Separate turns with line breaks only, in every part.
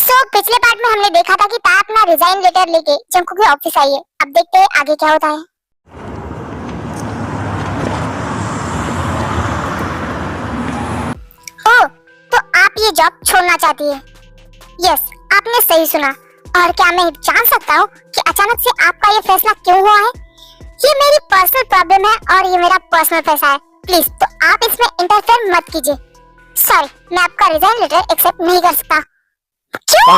पिछले पार्ट में हमने देखा था कि ता अपना रिजाइन लेटर लेके जंकू के ऑफिस आई है। अब देखते हैं आगे क्या होता है। ओ, तो आप ये जॉब छोड़ना चाहती है? यस, आपने सही सुना। और क्या मैं जान सकता हूँ कि अचानक से आपका ये फैसला क्यों हुआ है? ये मेरी पर्सनल प्रॉब्लम है और ये मेरा पर्सनल फैसला है। प्लीज तो आप इसमें इंटरफेयर मत कीजिए। सॉरी, मैं आपका रिजाइन लेटर एक्सेप्ट नहीं कर सकता। क्यों?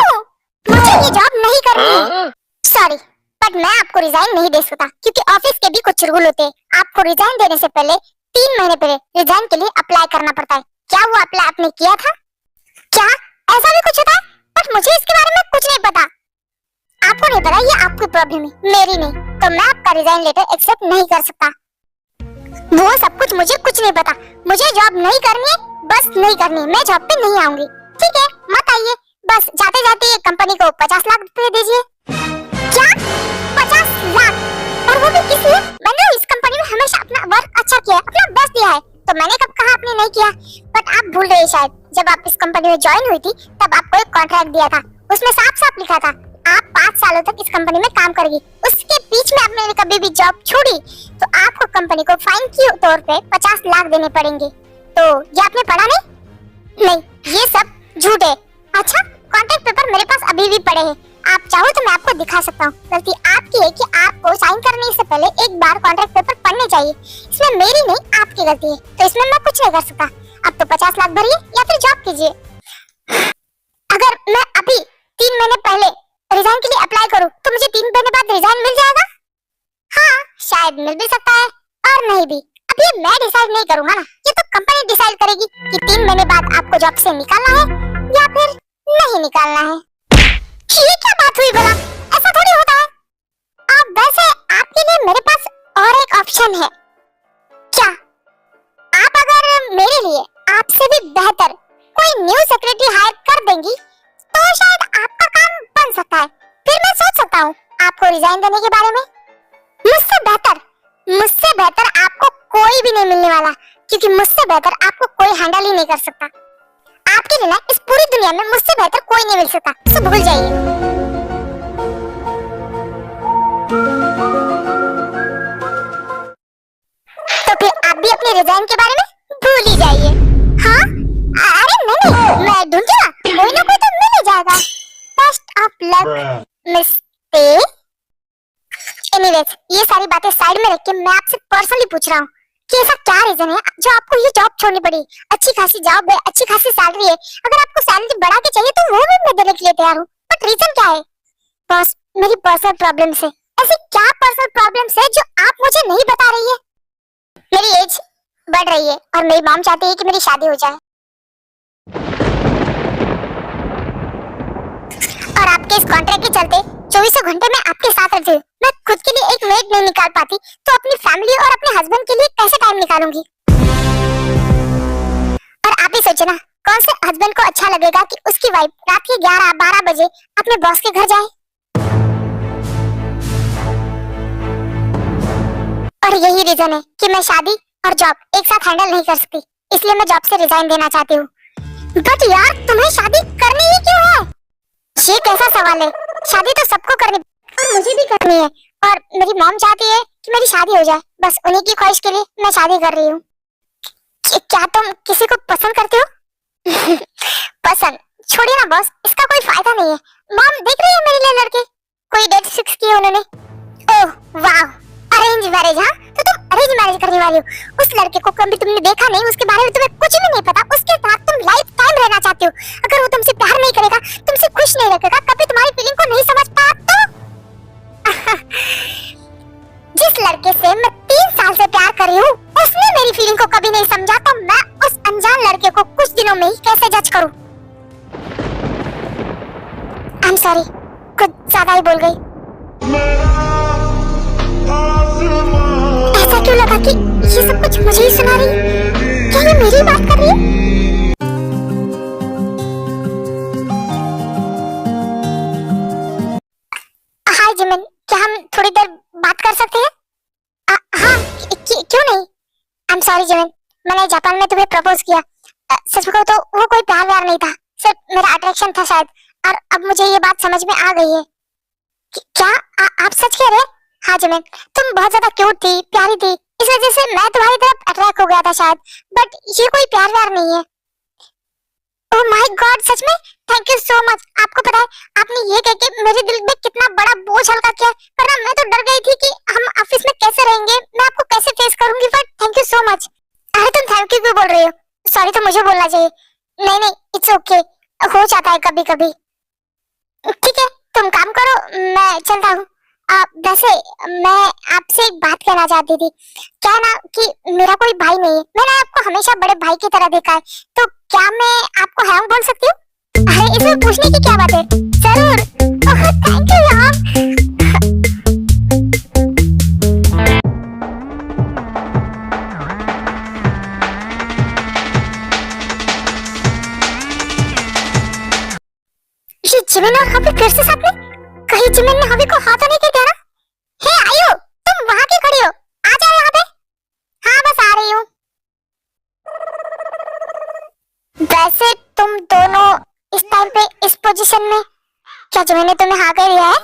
मुझे ये जॉब नहीं करनी है। सॉरी, बट मैं आपको रिजाइन नहीं दे सकता क्योंकि ऑफिस के भी कुछ रूल होते हैं। आपको रिजाइन देने से पहले 3 महीने पहले रिजाइन के लिए अप्लाई करना पड़ता है। क्या वो अप्लाई आपने किया था? क्या ऐसा भी कुछ होता है? बट मुझे इसके बारे में कुछ नहीं पता। आपको नहीं पता, ये आपकी प्रॉब्लम है, मेरी नहीं। तो मैं आपका रिजाइन लेटर एक्सेप्ट नहीं कर सकता। वो सब कुछ मुझे कुछ नहीं पता। मुझे जॉब नहीं करनी है, बस नहीं करनी। मैं जॉब पे नहीं आऊंगी। ठीक है, मत आइए। बस जाते जाते ये कंपनी को 50 लाख रुपए दीजिए। क्या? 50 लाख? और वो भी किस लिए? मैंने इस कंपनी में हमेशा अपना वर्क अच्छा किया, अपना बेस्ट दिया है। तो मैंने कब कहा आपने नहीं किया? बट आप भूल रहे शायद, जब आप इस कंपनी में ज्वाइन हुई थी तब आपको एक कॉन्ट्रैक्ट दिया था। उसमें साफ साफ लिखा था आप 5 सालों तक इस कंपनी में काम करेगी। उसके बीच में आपने कभी भी जॉब छोड़ी तो आपको कंपनी को फाइन के तौर पे 50 लाख देने पड़ेंगे। तो ये आपने पढ़ा नहीं, ये सब झूठ है। अच्छा, कॉन्ट्रैक्ट पेपर मेरे पास अभी भी पड़े हैं। आप चाहो तो मैं आपको दिखा सकता हूँ। गलती आपकी है कि आपको साइन करने से पहले एक बार कॉन्ट्रैक्ट पेपर पढ़ने चाहिए। इसमें मेरी नहीं, आपकी गलती है। तो इसमें मैं कुछ नहीं कर सकता। अब तो 50 लाख भरिए या फिर जॉब कीजिए। अगर मैं अभी 3 महीने पहले रिजाइन के लिए अप्लाई करूँ तो मुझे 3 महीने बाद रिजाइन मिल जाएगा? हाँ, शायद मिल भी सकता है और नहीं भी। अब ये मैं डिसाइड नहीं करूंगा ना, ये तो कंपनी डिसाइड करेगी कि 3 महीने बाद आपको जॉब से निकालना है या फिर नहीं निकालना है। ये क्या बात हुई भला? ऐसा थोड़ी होता है। अब वैसे आपके लिए मेरे पास और एक ऑप्शन है। क्या आप अगर मेरे लिए आपसे भी बेहतर कोई न्यू सेक्रेटरी हायर कर देंगी तो शायद आपका काम बन सकता है। फिर मैं सोच सकता हूँ आपको रिजाइन देने के बारे में। मुझसे बेहतर आपको कोई भी नहीं मिलने वाला, क्योंकि मुझसे बेहतर आपको कोई हैंडल ही नहीं कर सकता। आपके लिए ना इस पूरी दुनिया में मुझसे बेहतर कोई नहीं मिल सकता। इसे भूल जाइए। तो फिर आप भी अपने रिजाइन के बारे में भूल ही जाइए। हाँ? अरे नहीं, मैं ढूंढूंगा, कोई ना कोई तो मिल ही जाएगा। Best of luck mister. Anyways, ये सारी बातें साइड में रख के मैं आपसे पर्सनली पूछ रहा हूँ कि ऐसा क्या रीजन है जो आपको ये जॉब छोड़नी पड़ी? अच्छी खासी जॉब है, अच्छी खासी सैलरी है। अगर आपको सैलरी बढ़ा के चाहिए तो वो भी मैं देने के लिए तैयार हूँ। बट रीजन क्या है? बॉस, मेरी पर्सनल प्रॉब्लम्स है। ऐसी क्या पर्सनल प्रॉब्लम्स है जो आप मुझे नहीं बता रही है? मेरी एज बढ़ रही है और मेरी मॉम चाहती है कि मेरी शादी हो जाए। और आपके इस कॉन्ट्रैक्ट के चलते 24 घंटे में आपके साथ रहती हूँ। मैं खुद के लिए एक मेड नहीं निकाल पाती तो अपनी फैमिली और अपने हस्बैंड के लिए कैसे टाइम निकालूंगी? और आप ही सोचे ना, कौन से हस्बैंड को अच्छा लगेगा कि उसकी वाइफ रात के 11-12 बजे अपने बॉस के घर जाए? और यही रीजन है कि मैं शादी और जॉब एक साथ हैंडल नहीं कर सकती, इसलिए मैं जॉब से रिजाइन देना चाहती हूँ। बट यार, तुम्हें शादी करनी ही क्यों है? ये कैसा सवाल है? शादी तो सबको करनी और मुझे भी करनी है। और मेरी मॉम चाहती है कि मेरी शादी हो जाए। बस उन्हीं की ख्वाहिश के लिए मैं शादी कर रही हूँ। क्या तुम किसी को पसंद करते हो? पसंद छोड़िए ना बॉस, इसका कोई फायदा नहीं है। मॉम देख रही है मेरे लिए लड़के, कोई डेट फिक्स किया उन्होंने। ओह वाह, अरेंज मैरिज? हाँ, तो तुम अरेंज मैरिज करने वाली हो। उस लड़के को कभी तुमने देखा नहीं, उसके बारे में तुम्हें कुछ भी नहीं पता। उसके साथ तुम लाइफ टाइम रहना चाहती हो। अगर वो तुमसे प्यार नहीं करेगा, तुमसे खुश नहीं रखेगा, कभी तुम्हारी फीलिंग को नहीं समझ पाया तो जिस लड़के से मैं 3 साल से प्यार कर रही हूँ उसने मेरी फीलिंग को कभी नहीं समझा, तो मैं उस अनजान लड़के को कुछ दिनों में ही कैसे जज करूँ? आई एम सॉरी, कुछ ज्यादा ही बोल गई। ऐसा क्यों लगा कि ये सब कुछ मुझे ही सुना रही है? क्या ये मेरी बात कर रही है? हाय जिमिन, क्या हम थोड़ी देर बात कर सकते हैं? हाँ, क्यों नहीं? आई एम सॉरी जिमिन, मैंने जापान में तुम्हें प्रपोज किया। सच कहूं तो वो कोई प्यार व्यार नहीं था, सिर्फ मेरा अट्रैक्शन था शायद। और अब मुझे ये बात समझ में आ गई है कि क्या आप सच कह रहे हैं? हाँ जिमिन, तुम बहुत ज्यादा क्यूट थी, प्यारी थी, इस वजह से मैं तुम्हारी तरफ अट्रैक्ट हो गया था शायद, बट ये कोई प्यार व्यार नहीं है। ओह माय गॉड, सच में थैंक यू सो मच। आपको पता है आपने ये कह के मेरे दिल में कितना बड़ा बोझ हल्का किया, वरना मैं तो डर गई थी कि हम ऑफिस में कैसे रहेंगे, मैं आपको कैसे फेस करूंगी, but thank you so much. अरे तुम थैंक यू क्यों बोल रही हो? सॉरी तो मुझे बोलना चाहिए। नहीं नहीं, इट्स ओके, हो जाता है कभी कभी। ठीक है, तुम काम करो, मैं चलता हूँ। वैसे मैं आपसे एक बात कहना चाहती थी। क्या ना कि मेरा कोई भाई नहीं है, मैंने आपको हमेशा बड़े भाई की तरह देखा है, तो क्या मैं आपको हैंग बोल सकती हूँ? अरे इसमें पूछने की क्या बात है, जरूर। ओह थैंक यू यार। ये जिमिन और हबी फिर से साथ में? कहीं जिमिन ने हबी को हाथ नहीं दिया ना? हे आयु, तुम वहां क्यों खड़ी हो? आ जाओ यहाँ पे। हाँ बस आ रही हूँ। वैसे तुम दोनों इस टाइम पे इस पोजीशन में, क्या जिमिन ने तुम्हें हाँ कह दिया है?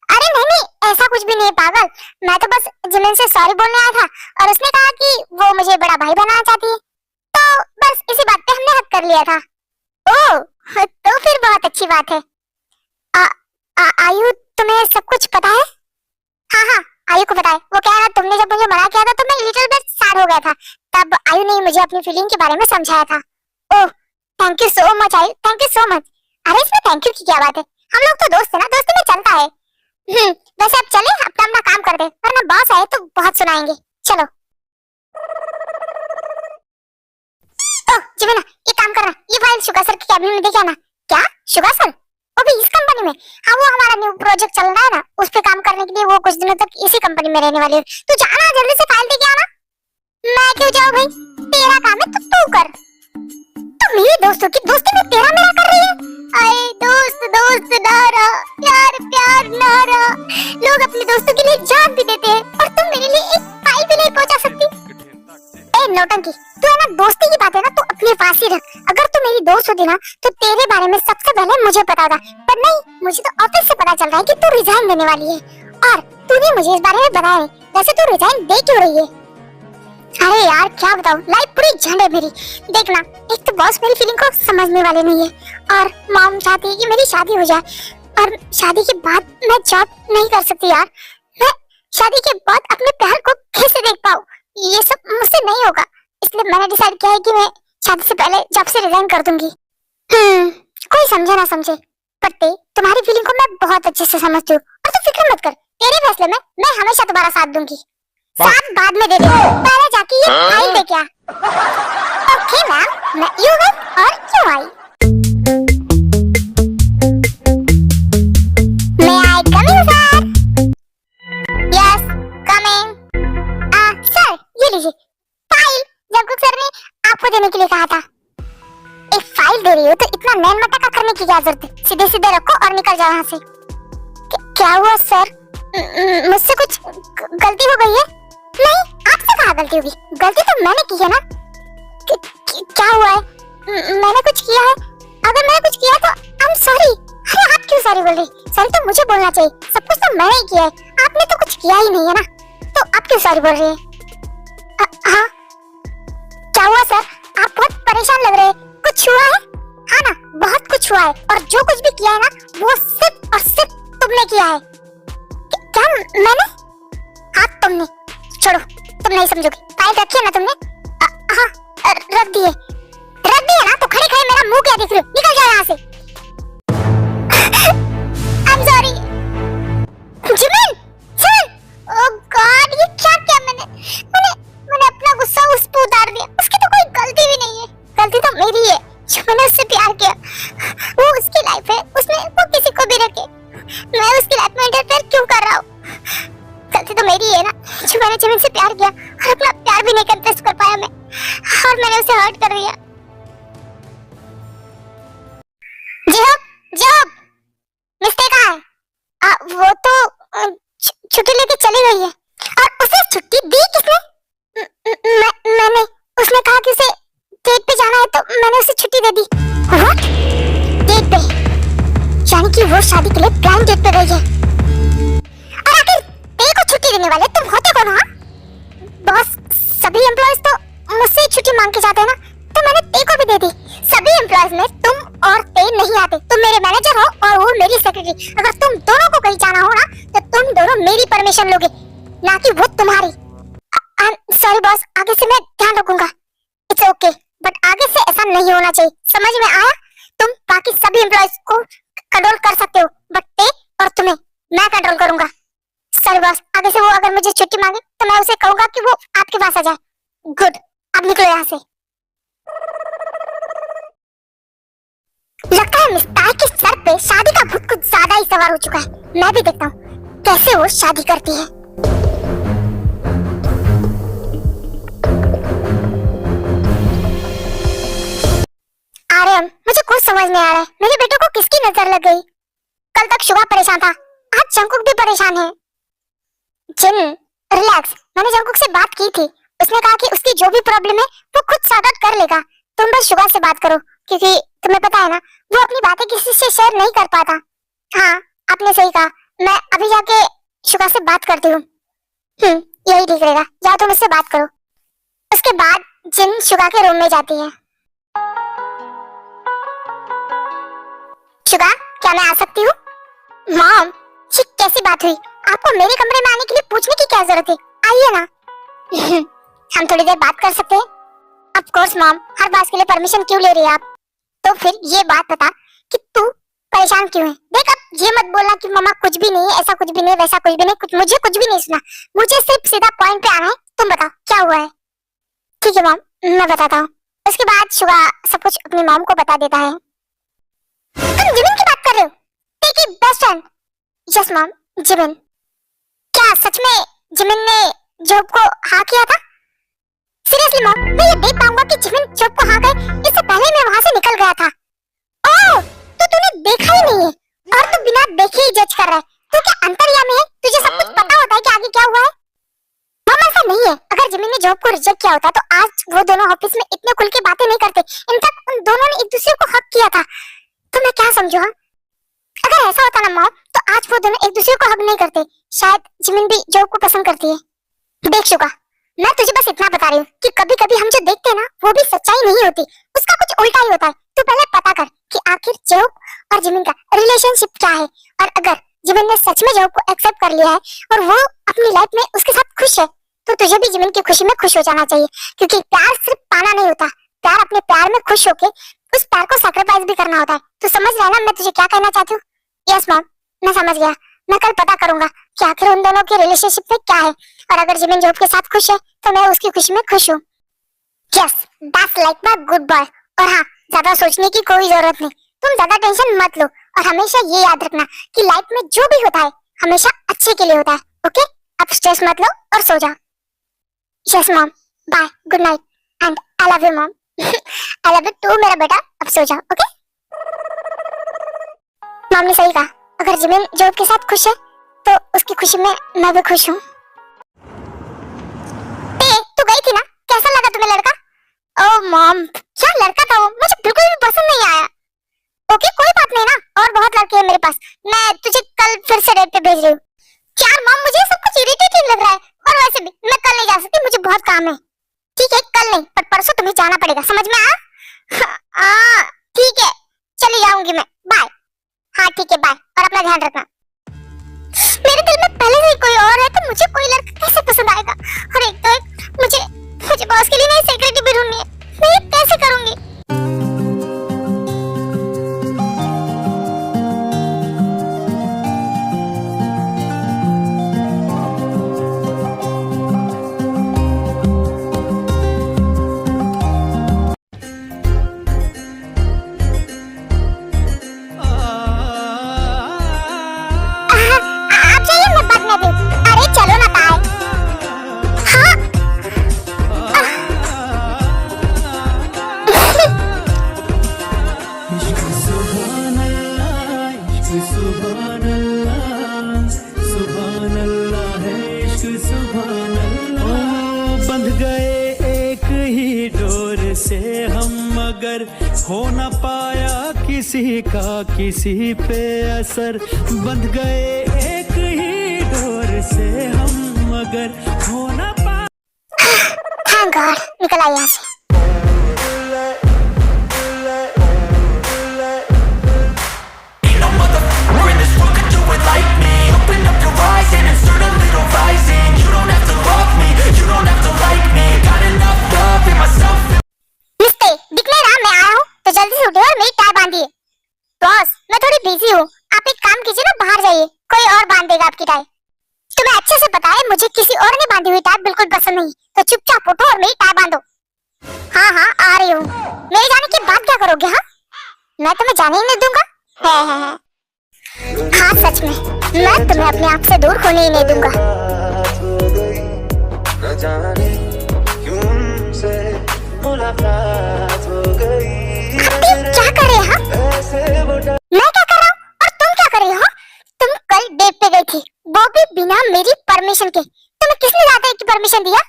अरे नहीं नहीं, ऐसा कुछ भी नहीं है पागल, मैं तो बस जिमिन से सॉरी बोलने आया था और उसने कहा कि वो मुझे बड़ा भाई बनाना चाहती है, तो बस इसी बात पे हमने हक कर लिया था। ओह तो फिर बहुत अच्छी बात है। आयु तुम्हें सब कुछ पता है? हाँ हाँ, आयु को पता है। वो कह रहा तुमने जब मुझे मना किया था तो मैं लिटिल बिट सैड हो गया था, तब आयु ने मुझे अपनी फीलिंग के बारे में समझाया था। Oh thank you so much आयु, थैंक यू सो मच। अरे इसमें थैंक यू की क्या बात है, हम लोग तो दोस्त है ना, दोस्ती में चलता है। वैसे अब चले अपना अपना काम कर दे, वरना बॉस आए तो बहुत सुनाएंगे। चलो। ओह जिमिना, ये काम करना, ये फाइल शुगा सर के कैबिन में देखे ना। क्या शुगा सर? वो भी इस कंपनी में? हाँ वो हमारा न्यू प्रोजेक्ट चल रहा है ना, उस पे काम करने के लिए वो कुछ दिनों तक इसी कंपनी में रहने वाली है। तू जाना जल्दी से फाइल देके आना। मैं क्यों जाऊँ भाई, तेरा काम है तो तू कर। तो मेरे दोस्तों की दोस्ती में तेरा मेरा कर रही है। अरे दोस्त दोस्त ना रहा, प्यार प्यार ना रहा। लोग अपने दोस्तों के लिए जान भी देते हैं और तुम मेरे लिए एक फाइल भी नहीं पहुंचा सकती। ए नौटंकी, तू है ना दोस्ती की बात है ना तो अपने पास ही रख। अगर तू मेरी दोस्त होती ना तो तेरे बारे में सबसे पहले मुझे पता था, पर नहीं, मुझे तो ऑफिस से पता चल रहा है कि तू रिजाइन देने वाली है और तूने मुझे इस बारे में बताया नहीं। वैसे तू रिजाइन दे क्यों रही है? अरे यार क्या बताऊं, लाइफ पूरी झंड है मेरी। देखना, एक तो बॉस मेरी फीलिंग को समझने वाले नहीं है और मॉम चाहती है कि मेरी शादी हो जाए, और शादी के बाद मैं जॉब नहीं कर सकती यार। मैं शादी के बाद अपने प्यार को कैसे देख पाऊं? ये सब मुझसे नहीं होगा, इसलिए मैंने डिसाइड किया है कि मैं शादी से पहले जॉब से रिजाइन कर दूंगी। कोई समझे ना समझे, पर तुम्हारी फीलिंग को मैं बहुत अच्छे से समझती हूँ और तू फिक्र मत कर, तेरे फैसले में मैं हमेशा तुम्हारा साथ दूंगी। साथ बाद में दे देंगे, पहले जाके ये फाइल दे क्या। ओके मैम, मैं यू गई और क्यों आई? May I come in, sir? Yes, coming. Sir ये लीजिए फाइल, जंकुक सर ने आपको देने के लिए कहा था। एक फाइल दे रही हो तो इतना नैन मटका करने की क्या जरूरत है? सीधे सीधे रखो और निकल जाओ यहाँ से। क्या हुआ सर? मुझसे कुछ गलती हो गई है? नहीं, आपसे कहाँ गलती होगी, गलती तो मैंने की है ना। क्या हुआ है? मैंने कुछ किया है? अगर मैंने कुछ किया तो आई एम सॉरी। अरे आप क्यों सॉरी बोल रही? सॉरी तो मुझे बोलना चाहिए, सब कुछ तो मैंने ही किया है, आपने तो कुछ किया ही नहीं है ना, तो आप क्यों सॉरी बोल रही है? हाँ क्या हुआ सर? आप बहुत परेशान लग रहे हैं, कुछ हुआ है? हाँ ना, बहुत कुछ हुआ है और जो कुछ भी किया है ना वो सिर्फ और सिर्फ तुमने किया है। क्या मैंने? हाँ तुमने। छोड़ो, तुम नहीं समझोगे। फाइल रखी है ना तुमने? हाँ रख दिए ना, तो खड़े खड़े मेरा मुंह क्या देख रहे हो? निकल जाओ यहाँ से। I'm sorry। Jimin, Jimin, oh God, ये क्या किया मैंने अपना गुस्सा उस पे उतार दिया। उसकी तो कोई गलती भी नहीं है, गलती तो मेरी है जो मैंने उससे प्यार किया। वो उसकी लाइफ है, उसमें वो किसी को भी रखे, मैं उसकी लाइफ में इंटरफेयर क्यों कर रहा हूँ? गलती तो मेरी है ना जो मैंने जिमिन से प्यार किया और अपना प्यार भी नहीं कन्फेस कर पाया मैं, और मैंने उसे हर्ट कर दिया। जॉब मिस्टेक कहाँ है? वो तो छुट्टी लेके चली गई है। और उसे छुट्टी दी किसने? मैंने। उसने कहा कि उसे डेट पे जाना है तो मैंने उसे छुट्टी दे दी। व्हाट? डेट पे? यानी कि वो शादी के लिए ब्लाइंड डेट पे गई है। और आखिर तेरे को छुट्टी देने वाले तुम होते कौन हो? बॉस, सभी एम्प्लॉयज तो मुझसे छुट्टी मांग के जाते हैं ना, तो मैंने ते को भी दे दी। सभी एम्प्लॉयज में तुम और ते नहीं आते। तुम मेरे मैनेजर हो और वो मेरी सेक्रेटरी। अगर तुम दोनों को कहीं जाना हो ना, तो तुम दोनों मेरी परमिशन लोगे, ना कि वो तुम्हारी। सॉरी बॉस, आगे से मैं ध्यान रखूंगा। इट्स ओके, बट आगे से ऐसा नहीं होना चाहिए, समझ में आया? तुम बाकी सभी एम्प्लॉयज को कंट्रोल कर सकते हो, बट ते और तुम्हें मैं कंट्रोल करूंगा। सॉरी बॉस, आगे से वो अगर मुझे छुट्टी मांगे तो मैं उसे कहूंगा कि वो आपके पास आ जाए। गुड, अब निकलो यहाँ से। लगता है मिस्तार के सर पे शादी का भूत कुछ ज्यादा ही सवार हो चुका है। मैं भी देखता हूँ कैसे वो शादी करती है। आर्यन, मुझे कुछ समझ नहीं आ रहा है, मेरे बेटे को किसकी नजर लग गई? कल तक शुभा परेशान था, आज जंकुक भी परेशान है। जिन, रिलैक्स, मैंने जंकुक से बात की थी, उसने कहा कि उसकी जो भी प्रॉब्लम है वो खुद सॉर्ट आउट कर लेगा। तुम बस शुभा से बात करो, क्योंकि तुम्हें पता है ना वो अपनी बातें किसी से शेयर नहीं कर पाता। हाँ, आपने सही कहा, मैं अभी जाके शुभा से बात करती हूँ। यही ठीक रहेगा, जाओ तुम उससे बात करो। उसके बाद जिन शुभा के रूम में जाती है। शुभा, क्या मैं आ सकती हूँ? मॉम, ये कैसी बात हुई? आपको मेरे कमरे में आने के लिए पूछने की क्या जरूरत है? आइए ना। हम थोड़ी देर बात कर सकते हैं? ऑफ कोर्स मॉम, हर बात के लिए परमिशन क्यों ले रही है आप? तो फिर ये बात बता कि तू परेशान क्यों है? देख, अब ये मत बोलना कि मम्मा कुछ भी नहीं है, ऐसा कुछ भी नहीं, वैसा कुछ भी नहीं, मुझे कुछ भी नहीं सुना। मुझे सिर्फ सीधा पॉइंट पे आना है। तुम बताओ क्या हुआ है? ठीक है मॉम, मैं बताता हूँ। उसके बाद शुभा सब कुछ अपनी मॉम को बता देता है। तुम जिमिन की बात कर रहे हो? तेरी best friend? Yes mom, Jimin. क्या सच में जिमिन ने जॉब को हाँ किया था? सीरियसली मॉम, मैं ये देख पाऊंगा कि जिमिन जॉब को हाँ गए इससे पहले मैं वहां से निकल गया था। ओह, तो तूने देखा ही नहीं है और तू बिना देखे ही जज कर रहा है। तू क्या अंतर्यामी है? तुझे सब कुछ पता होता है कि आगे क्या हुआ है? मॉम, ऐसा नहीं है। अगर जिमिन ने जॉब को रिजेक्ट किया होता तो आज वो दोनों ऑफिस में इतने खुल के बातें नहीं करते। इनफैक्ट उन दोनों ने एक दूसरे को हक किया था। तो मैं क्या समझू? हाँ, अगर ऐसा होता ना मॉम, तो आज वो दोनों एक दूसरे को हक नहीं करते। शायद जिमिन भी जॉब को पसंद करती है। देख शुगा, मैं तुझे बस इतना बता रही हूँ कि कभी कभी हम जो देखते हैं ना वो भी सच्चाई नहीं होती, उसका कुछ उल्टा ही होता है। तू पहले पता कर कि आखिर जॉब और जिमिन का रिलेशनशिप क्या है, और अगर जिमिन ने सच में जॉब को एक्सेप्ट कर लिया है और वो अपनी लाइफ में उसके साथ खुश है, तो तुझे भी जिमिन की खुशी में खुश हो जाना चाहिए। क्योंकि प्यार सिर्फ पाना नहीं होता, प्यार अपने प्यार में खुश होके उस प्यार को सैक्रिफाइस भी करना होता है। तू समझ रहा है ना मैं तुझे क्या कहना चाहती हूँ? यस मॉम, मैं समझ गया। मैं कल पता करूंगा कि आखिर उन दोनों के रिलेशनशिप में क्या है, और अगर जिमिन जॉब के साथ खुश है तो मैं उसकी खुशी में खुश हूँ। Yes, that's like my good boy. और हाँ, ज्यादा सोचने की कोई जरूरत नहीं। तुम ज्यादा टेंशन मत लो और हमेशा ये याद रखना कि लाइफ में जो भी होता है हमेशा अच्छे के लिए होता है। ओके, अब स्ट्रेस मत लो और सो जाओ। Yes mom, bye, good night and I love you mom. I love you too मेरा बेटा, अब सो जाओ। ओके, मॉम ने सही कहा, अगर जिमिन जॉब के साथ खुश है तो उसकी खुशी में मैं भी खुश हूँ। तू गई थी ना, कैसा लगा तुम्हें लड़का? ओह मॉम, क्या लड़का था वो, मुझे बिल्कुल भी पसंद नहीं आया। ओके, कोई बात नहीं ना, और बहुत लड़के हैं मेरे पास, मैं तुझे कल फिर से डेट पे भेज रही हूँ। यार मॉम, मुझे सब कुछ इरिटेटिंग लग रहा है, और वैसे भी मैं कल नहीं जा सकती, मुझे बहुत काम है। ठीक है, कल नहीं पर परसों तुम्हें जाना पड़ेगा, समझ में आया? ठीक है, चली जाऊंगी मैं, बाय। हाँ ठीक है, बाय, और अपना ध्यान रखना। मेरे दिल में पहले से ही कोई और है, तो मुझे कोई लड़का कैसे पसंद आएगा? और एक तो मुझे बॉस के लिए नई सेक्रेटरी भी ढूंढनी है, मैं ये कैसे करूंगी? आप जाइए, मैं बाद में भी। अरे चलो ना ताई। हाँ,
हम, मगर हो न पाया किसी का किसी पे असर। बंध गए एक ही डोर से हम, मगर हो न पाया।
थैंक गॉड निकल आई यहाँ से। बॉस मैं थोड़ी बिजी हूँ, आप एक काम कीजिए ना, बाहर जाइए, कोई और बांध देगा आपकी टाई। तुम्हें अच्छे से पता है मुझे किसी और ने बांधी हुई टाई बिल्कुल पसंद नहीं, तो चुपचाप उठो और मेरी टाई बांधो। हाँ हाँ आ रही हूँ। मेरे जाने के बाद क्या करोगे? हाँ मैं तुम्हें जाने ही नहीं दूंगा। हाँ सच में मैं तुम्हें अपने आप से दूर होने ही नहीं दूंगा। क्या कर रहे हैं? मैं क्या कर रहा हूँ और तुम क्या कर रही हो? तुम कल डेट पे गई थी, वो भी बिना मेरी परमिशन के। तुम्हें किसने ज्यादा की परमिशन दिया?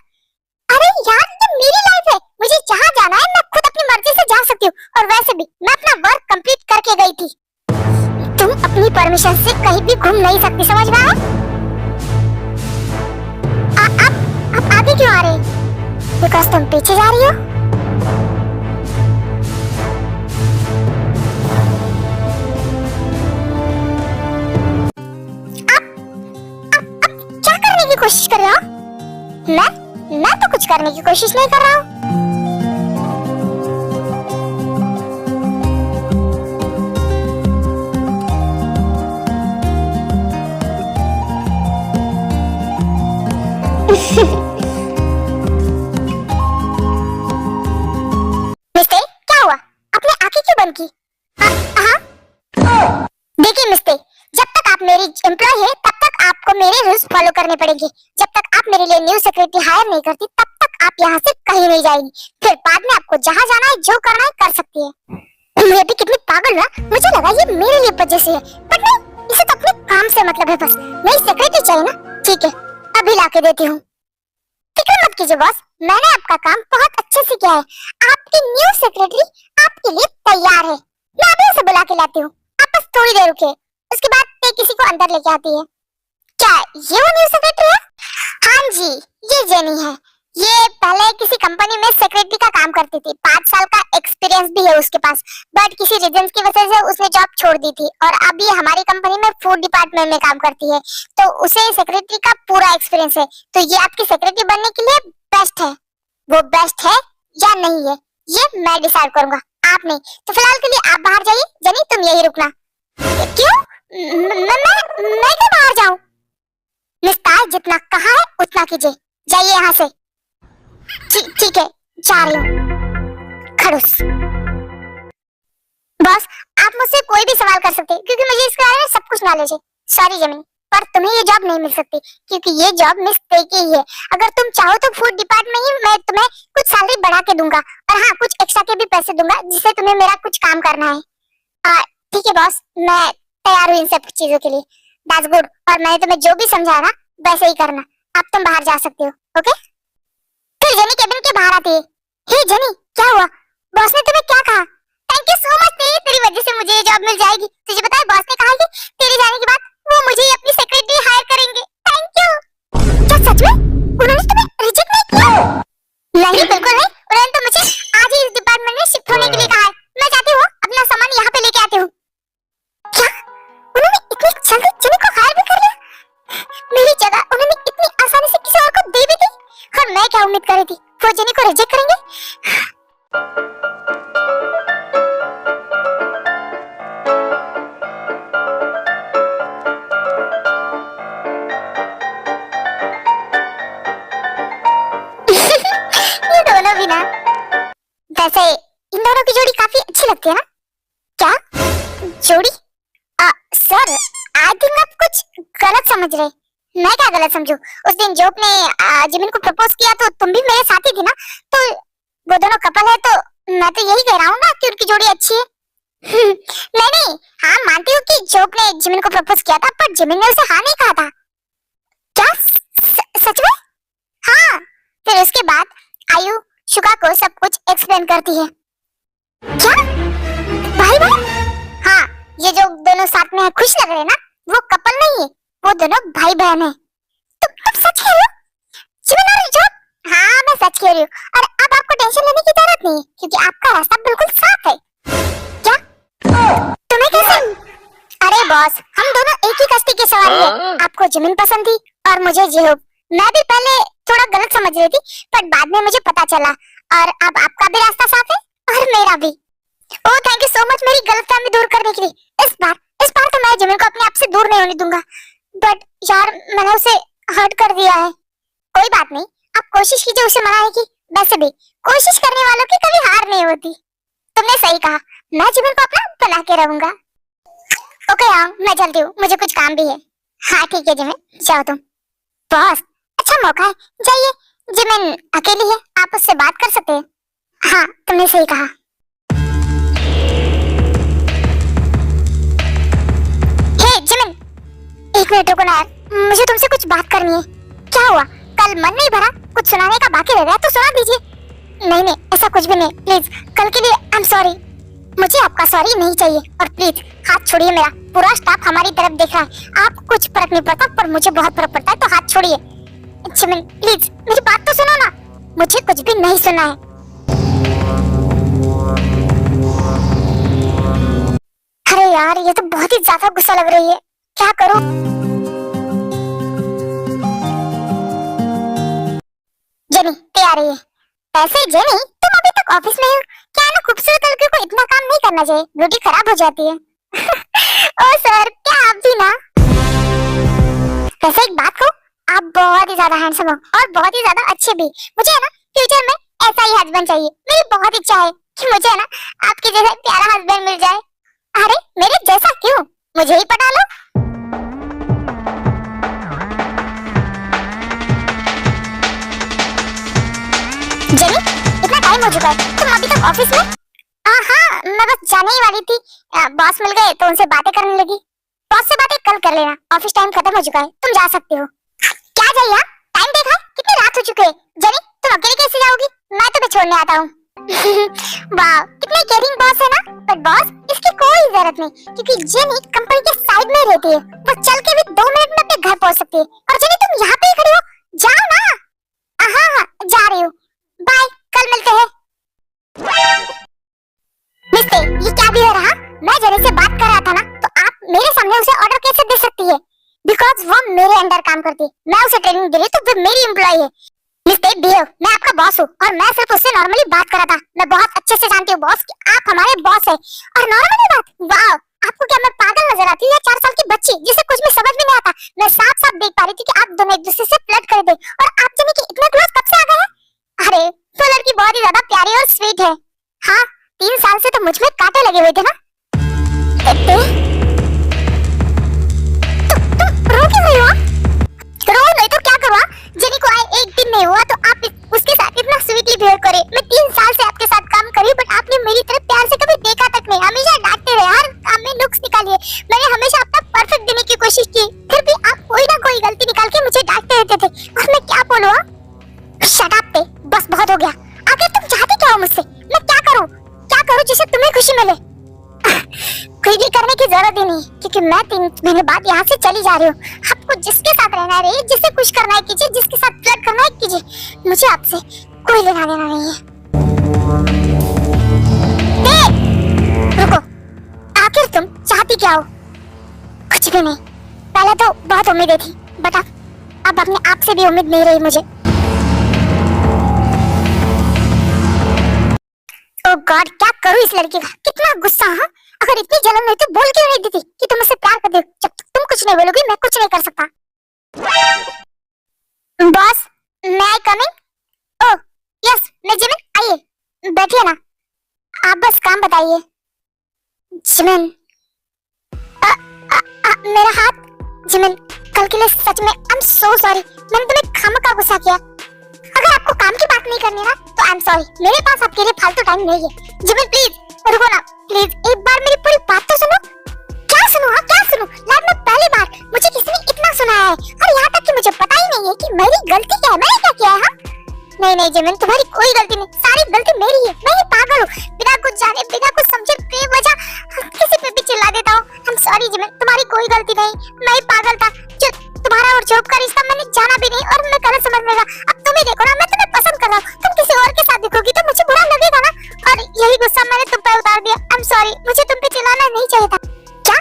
अरे यार ये मेरी लाइफ है, मुझे जहाँ जाना है मैं खुद अपनी मर्जी से जा सकती हूँ, और वैसे भी मैं अपना वर्क कंप्लीट करके गई थी। तुम अपनी परमिशन से कहीं भी घूम नहीं सकती, समझ में आया? आप आगे क्यों आ रहे? बिकॉज तुम पीछे जा रही हो। कोशिश कर रहा हूँ? मैं तो कुछ करने की कोशिश नहीं कर रहा हूँ। मिस्टर क्या हुआ? आपने आंखें क्यों बंद की? देखिए मिस्टर, जब तक आप मेरी एम्प्लॉय है तब तक आपको मेरे रूल्स फॉलो करने पड़ेंगे। जब तक आप मेरे लिए न्यू सेक्रेटरी हायर नहीं करती तब तक आप यहाँ से कहीं नहीं जाएंगी। फिर बाद में आपको जहाँ जाना है जो करना है कर सकती है। मैं भी कितनी पागल है, मुझे लगा ये मेरे लिए वजह से है, बट नहीं, इसे तो अपने काम से मतलब है बस। नई सेक्रेटरी चाहिए ना, ठीक है अभी ला के देती हूँ। फिक्र मत कीजिए बॉस, मैंने आपका काम बहुत अच्छे से किया है। आपकी न्यू सेक्रेटरी आपके लिए तैयार है। मैं अभी उसे बुला के लाती हूँ, आप बस थोड़ी देर रुकिए, उसके बाद मैं किसी को अंदर लेके आती है। क्या ये वो न्यू सेक्रेटरी है? हाँ जी ये जेनी है। ये पहले किसी कंपनी में सेक्रेटरी का काम करती थी, 5 साल का एक्सपीरियंस भी है उसके पास, बट किसी रीजन की वजह से उसने जॉब छोड़ दी थी और अभी हमारी कंपनी में फूड डिपार्टमेंट में काम करती है, तो उसे सेक्रेटरी का पूरा एक्सपीरियंस है। तो ये आपकी सेक्रेटरी बनने के लिए बेस्ट है। वो बेस्ट है या नहीं है ये मैं डिसाइड करूंगा, आप नहीं। तो फिलहाल के लिए आप बाहर जाइए, जेनी तुम यही रुकना। क्यों? मैं क्यों बाहर जाऊं? मिस्टर जितना कहा है उतना कीजिए, जाइए यहाँ से। ठीक है जा रही हूँ। खड़ूस। बॉस आप मुझसे कोई भी सवाल कर सकते हैं क्योंकि मुझे इसके बारे में सब कुछ नॉलेज है। सॉरी जेनी, पर तुम्हें ये जॉब नहीं मिल सकती क्योंकि ये जॉब मिस पे की ही है। अगर तुम चाहो तो फूड डिपार्टमेंट में ही मैं तुम्हें कुछ सैलरी बढ़ा के दूंगा, और हाँ कुछ एक्स्ट्रा के भी पैसे दूंगा जिससे तुम्हें मेरा कुछ काम करना है। ठीक है बॉस, मैं तैयार हूँ इन सब चीजों के लिए। That's good. और मैंने तुम्हें जो भी समझाया ना वैसे ही करना। अब तुम बाहर जा सकते हो, ओके? फिर जेनी केबिन के बाहर आती है। हे जेनी क्या हुआ? बॉस ने तुम्हें क्या कहा? थैंक यू सो मच, तेरी वजह से मुझे ये जॉब मिल जाएगी। तुझे पता है बॉस ने कहा कि तेरे जाने के बाद वो मुझे ही अपनी सेक्रेटरी हायर करेंगे। Thank you. क्या सच में उन्होंने तुम्हें रिजेक्ट नहीं किया? नहीं बिल्कुल नहीं, उन्होंने तो मुझे आज ही इस डिपार्टमेंट में शिफ्ट होने के लिए कहा है। मैं जाती हूँ, अपना सामान यहाँ पे लेके आती हूँ। क्या उन्होंने इतनी जल्दी जेनी को हायर भी कर लिया? मेरी जगह उन्होंने इतनी आसानी से किसी और को दे भी दी, और मैं क्या उम्मीद कर रही थी वो जेनी को रिजेक्ट करेंगे? ये दोनों भी ना, वैसे इन दोनों की जोड़ी काफी अच्छी लगती है ना? क्या जोड़ी? सर आई थिंक आप कुछ गलत समझ रहे। मैं क्या गलत समझू? उस दिन जोप ने जिमिन को प्रपोज किया तो तुम भी मेरे साथ ही थी ना, तो वो दोनों कपल है, तो मैं तो यही कह रहा हूँ ना कि उनकी जोड़ी अच्छी है। नहीं हाँ मानती हूँ कि जोप ने जिमिन को प्रपोज किया था, पर जिमिन ने उसे हाँ नहीं कहा था। क्या सच में? हाँ। फिर उसके बाद आयु शुगा को सब कुछ एक्सप्लेन करती है। क्या भाई भाई? हाँ, ये जो दोनों साथ में है खुश लग रहे हैं ना, वो कपल नहीं है, वो दोनों भाई बहन है। तुम सच कह रहे हो? जिमिन और जो? हाँ मैं सच कह रही हूँ, और अब आपको टेंशन लेने की जरूरत नहीं है क्योंकि आपका रास्ता बिल्कुल साफ है। क्या तुम्हें कैसे? अरे बॉस, हम दोनों एक ही कश्ती के सवारी हैं। आपको जिमिन पसंद थी और मुझे जेहोब। मैं भी पहले थोड़ा गलत समझ रही थी, पर बाद में मुझे पता चला, और अब आपका भी रास्ता साफ है और मेरा भी। Oh thank you so much मेरी गलतफहमी दूर करने के लिए। इस बार तो मैं जिमिन को अपने आप से दूर नहीं होने दूंगा। बट यार मैंने उसे हर्ट कर दिया है। कोई बात नहीं, आप कोशिश कीजिए उसे मनाने की। वैसे भी कोशिश करने वालों की कभी हार नहीं होती। तुमने सही कहा, मैं जिमिन को अपना बना के रहूंगा। ओके हाँ, मैं चलती हूँ, मुझे कुछ काम भी है। हाँ ठीक है जिमिन, जाओ तुम। बॉस अच्छा मौका है, जाइए। जिमिन अकेली है, आप उससे बात कर सकते हैं। हाँ तुमने सही कहा। हे जिमिन, एक मिनट रुको ना यार, मुझे तुमसे कुछ बात करनी है। क्या हुआ, कल मन नहीं भरा? कुछ सुनाने का बाकी रह गया तो सुना दीजिए। नहीं ऐसा कुछ भी नहीं, प्लीज कल के लिए आई एम सॉरी। मुझे आपका सॉरी नहीं चाहिए, और प्लीज हाथ छोड़िए मेरा। पूरा स्टाफ हमारी तरफ देख रहा है। आप कुछ फर्क नहीं पड़ता, पर मुझे बहुत फर्क पड़ता है, तो हाथ छोड़िए। जिमिन प्लीज मेरी बात तो सुनो ना, मुझे कुछ भी नहीं सुना है। अरे यार ये तो बहुत ही ज्यादा गुस्सा लग रही है, क्या करूं? जेनी तैयार है? वैसे जेनी तुम अभी तक ऑफिस में हो, क्या है ना, खूबसूरत लड़कियों को इतना काम नहीं करना चाहिए, ब्यूटी खराब हो जाती है। ओ सर क्या आप भी ना? वैसे एक बात कहूं, आप बहुत ही ज्यादा हैंडसम हो और बहुत ही ज्यादा अच्छे भी। मुझे है ना फ्यूचर में ऐसा ही हस्बैंड चाहिए। मेरी बहुत इच्छा है कि मुझे है ना आपके जैसा प्यारा हस्बैंड मिल जाए। अरे मेरे जैसा क्यों, मुझे ही पटा लो। जेनी इतना टाइम हो चुका है, तुम अभी तक ऑफिस में? हाँ मैं बस जाने ही वाली थी, बॉस मिल गए तो उनसे बातें करने लगी। बॉस से बातें कल कर लेना, ऑफिस टाइम खत्म हो चुका है, तुम जा सकते हो। क्या जाइए, टाइम देखा कितनी रात हो चुकी है। जेनी तुम अकेले कैसे जाओगी, मैं तुम्हें छोड़ने आता हूँ। वाह कितने केयरिंग बॉस है ना। पर बॉस इसकी कोई जरूरत नहीं, क्योंकि जेनी कंपनी के साइड में रहती है, वो चल के भी 2 मिनट में अपने घर पहुंच सकती है। और जेनी तुम यहाँ पे ही खड़ी हो, जाओ ना। हाँ जा रही हूँ, बाय, कल मिलते हैं। मिस्टर ये क्या भी हो रहा? मैं जेनी से बात कर रहा था ना, तो आप मेरे सामने उसे ऑर्डर कैसे दे सकती है? बिकॉज वो मेरे अंडर काम करती है, मैं उसे ट्रेनिंग दे रही हूँ, तो वो मेरी एम्प्लॉय है। मिस्टर बिहेव, मैं आपका बॉस हूँ और मैं सिर्फ उससे नॉर्मली बात कर रहा था। मैं बहुत अच्छे से जानती हूँ बॉस कि आप हमारे बॉस हैं, और नॉर्मली बात। वाह आपको क्या मैं पागल नजर आती हूँ या 4 साल की बच्ची जिसे कुछ भी समझ में नहीं आता? मैं साफ साफ देख पा रही थी कि आप दोनों एक दूसरे से फ्लर्ट कर रहे थे, और आप जेनी के इतने क्लोज कब से आ गए हैं? अरे वो लड़की बहुत ही ज्यादा प्यारी और स्वीट है। हाँ 3 साल से तो मुझ में कांटे लगे हुए थे ना। तुम रो क्यों रही हो? रो नहीं तो क्या करूँ? जेनी को आए 1 दिन नहीं हुआ तो आप उसके साथ इतना स्वीटली बिहेव करे। मैं 3 साल से आपके साथ काम कर रही हूँ, बट आपने मेरी तरफ प्यार से कभी देखा तक नहीं, हमेशा डांटते रहे, हर काम में नुक्स निकालिए। मैंने हमेशा अपना परफेक्ट देने की कोशिश की, फिर भी आप कोई ना कोई गलती निकाल के मुझे डांटते रहते थे, और मैं क्या बोलूँ? शट अप पे, बस बहुत हो गया। आखिर तुम चाहती क्या हो मुझसे? मैं क्या करूं जिससे तुम्हें खुशी मिले? कोई भी करने की जरूरत ही नहीं, क्योंकि मैं 3 महीने बाद यहाँ से चली जा रही हूँ। आपको जिसके साथ रहना है रहिए, जिससे खुश करना है कीजिए, जिसके साथ फ्लर्ट करना है कीजिए, मुझे आपसे कोई लेना देना नहीं है। रुको, आखिर तुम चाहती क्या हो? कुछ भी नहीं, पहले तो बहुत उम्मीदें थी, बट अब अपने आप से भी उम्मीद नहीं रही मुझे। ओह गॉड क्या करूं इस लड़की का, कितना गुस्सा। हाँ अगर इतनी जलन नहीं तो बोल क्यों नहीं देती कि तुम मुझसे प्यार करते हो? जब तक तुम कुछ नहीं बोलोगी मैं कुछ नहीं कर सकता। बॉस मैं आई कमिंग? ओह यस मैं जिमिन, आइए बैठिए ना, आप बस काम बताइए। जिमिन मेरा हाथ। जिमिन कल के लिए सच में आई एम सो सॉरी, मैंने तुम्हें खामखा गुस्सा किया। अगर आपको काम की बात नहीं करनी है ना तो आई एम सॉरी, मेरे पास आपके लिए फालतू टाइम नहीं है। जिमिन प्लीज रुको ना, प्लीज एक बार मेरी पूरी बात तो सुनो। क्या सुनो? हाँ क्या सुनो? लाइफ में पहली बार मुझे किसी ने इतना सुनाया है, और यहाँ तक कि मुझे पता ही नहीं है कि मेरी गलती क्या है, मैंने क्या किया है? हाँ नहीं जिमिन तुम्हारी कोई गलती नहीं, सारी गलती मेरी है। मैं ही पागल हूँ, बिना कुछ जाने नहीं, मैं ही पागल था। जो तुम्हारा और जॉब का रिश्ता मैंने जाना भी नहीं और मैं गलत समझ लेगा। अब तुम ही देखो ना, मैं तुम्हें पसंद कर रहा हूँ, तुम किसी और के साथ दिखोगी तो मुझे बुरा लगेगा ना। और यही गुस्सा मैंने तुम पे उतार दिया। आई एम सॉरी, मुझे तुम पे चिल्लाना नहीं चाहिए था। क्या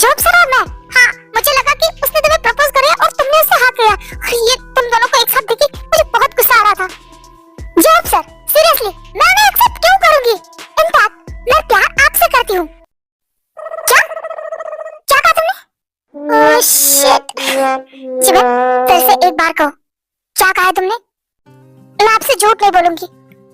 जॉब सर और मैं? हाँ, मुझे लगा कि उसने तुम्हें प्रपोज किया और तुमने उससे हाँ किया और ये तुम दोनों को एक साथ देखी मुझे बहुत गुस्सा आ रहा था। जॉब सर, सीरियसली मैं उन्हें एक्सेप्ट क्यों करूंगी? इनफैक्ट मैं प्यार आपसे करती हूँ। क्या क्या कहा तुमने? Oh shit. जिमिन, फिर से एक बार कहो, क्या कहा तुमने? मैं आपसे झूठ नहीं बोलूंगी।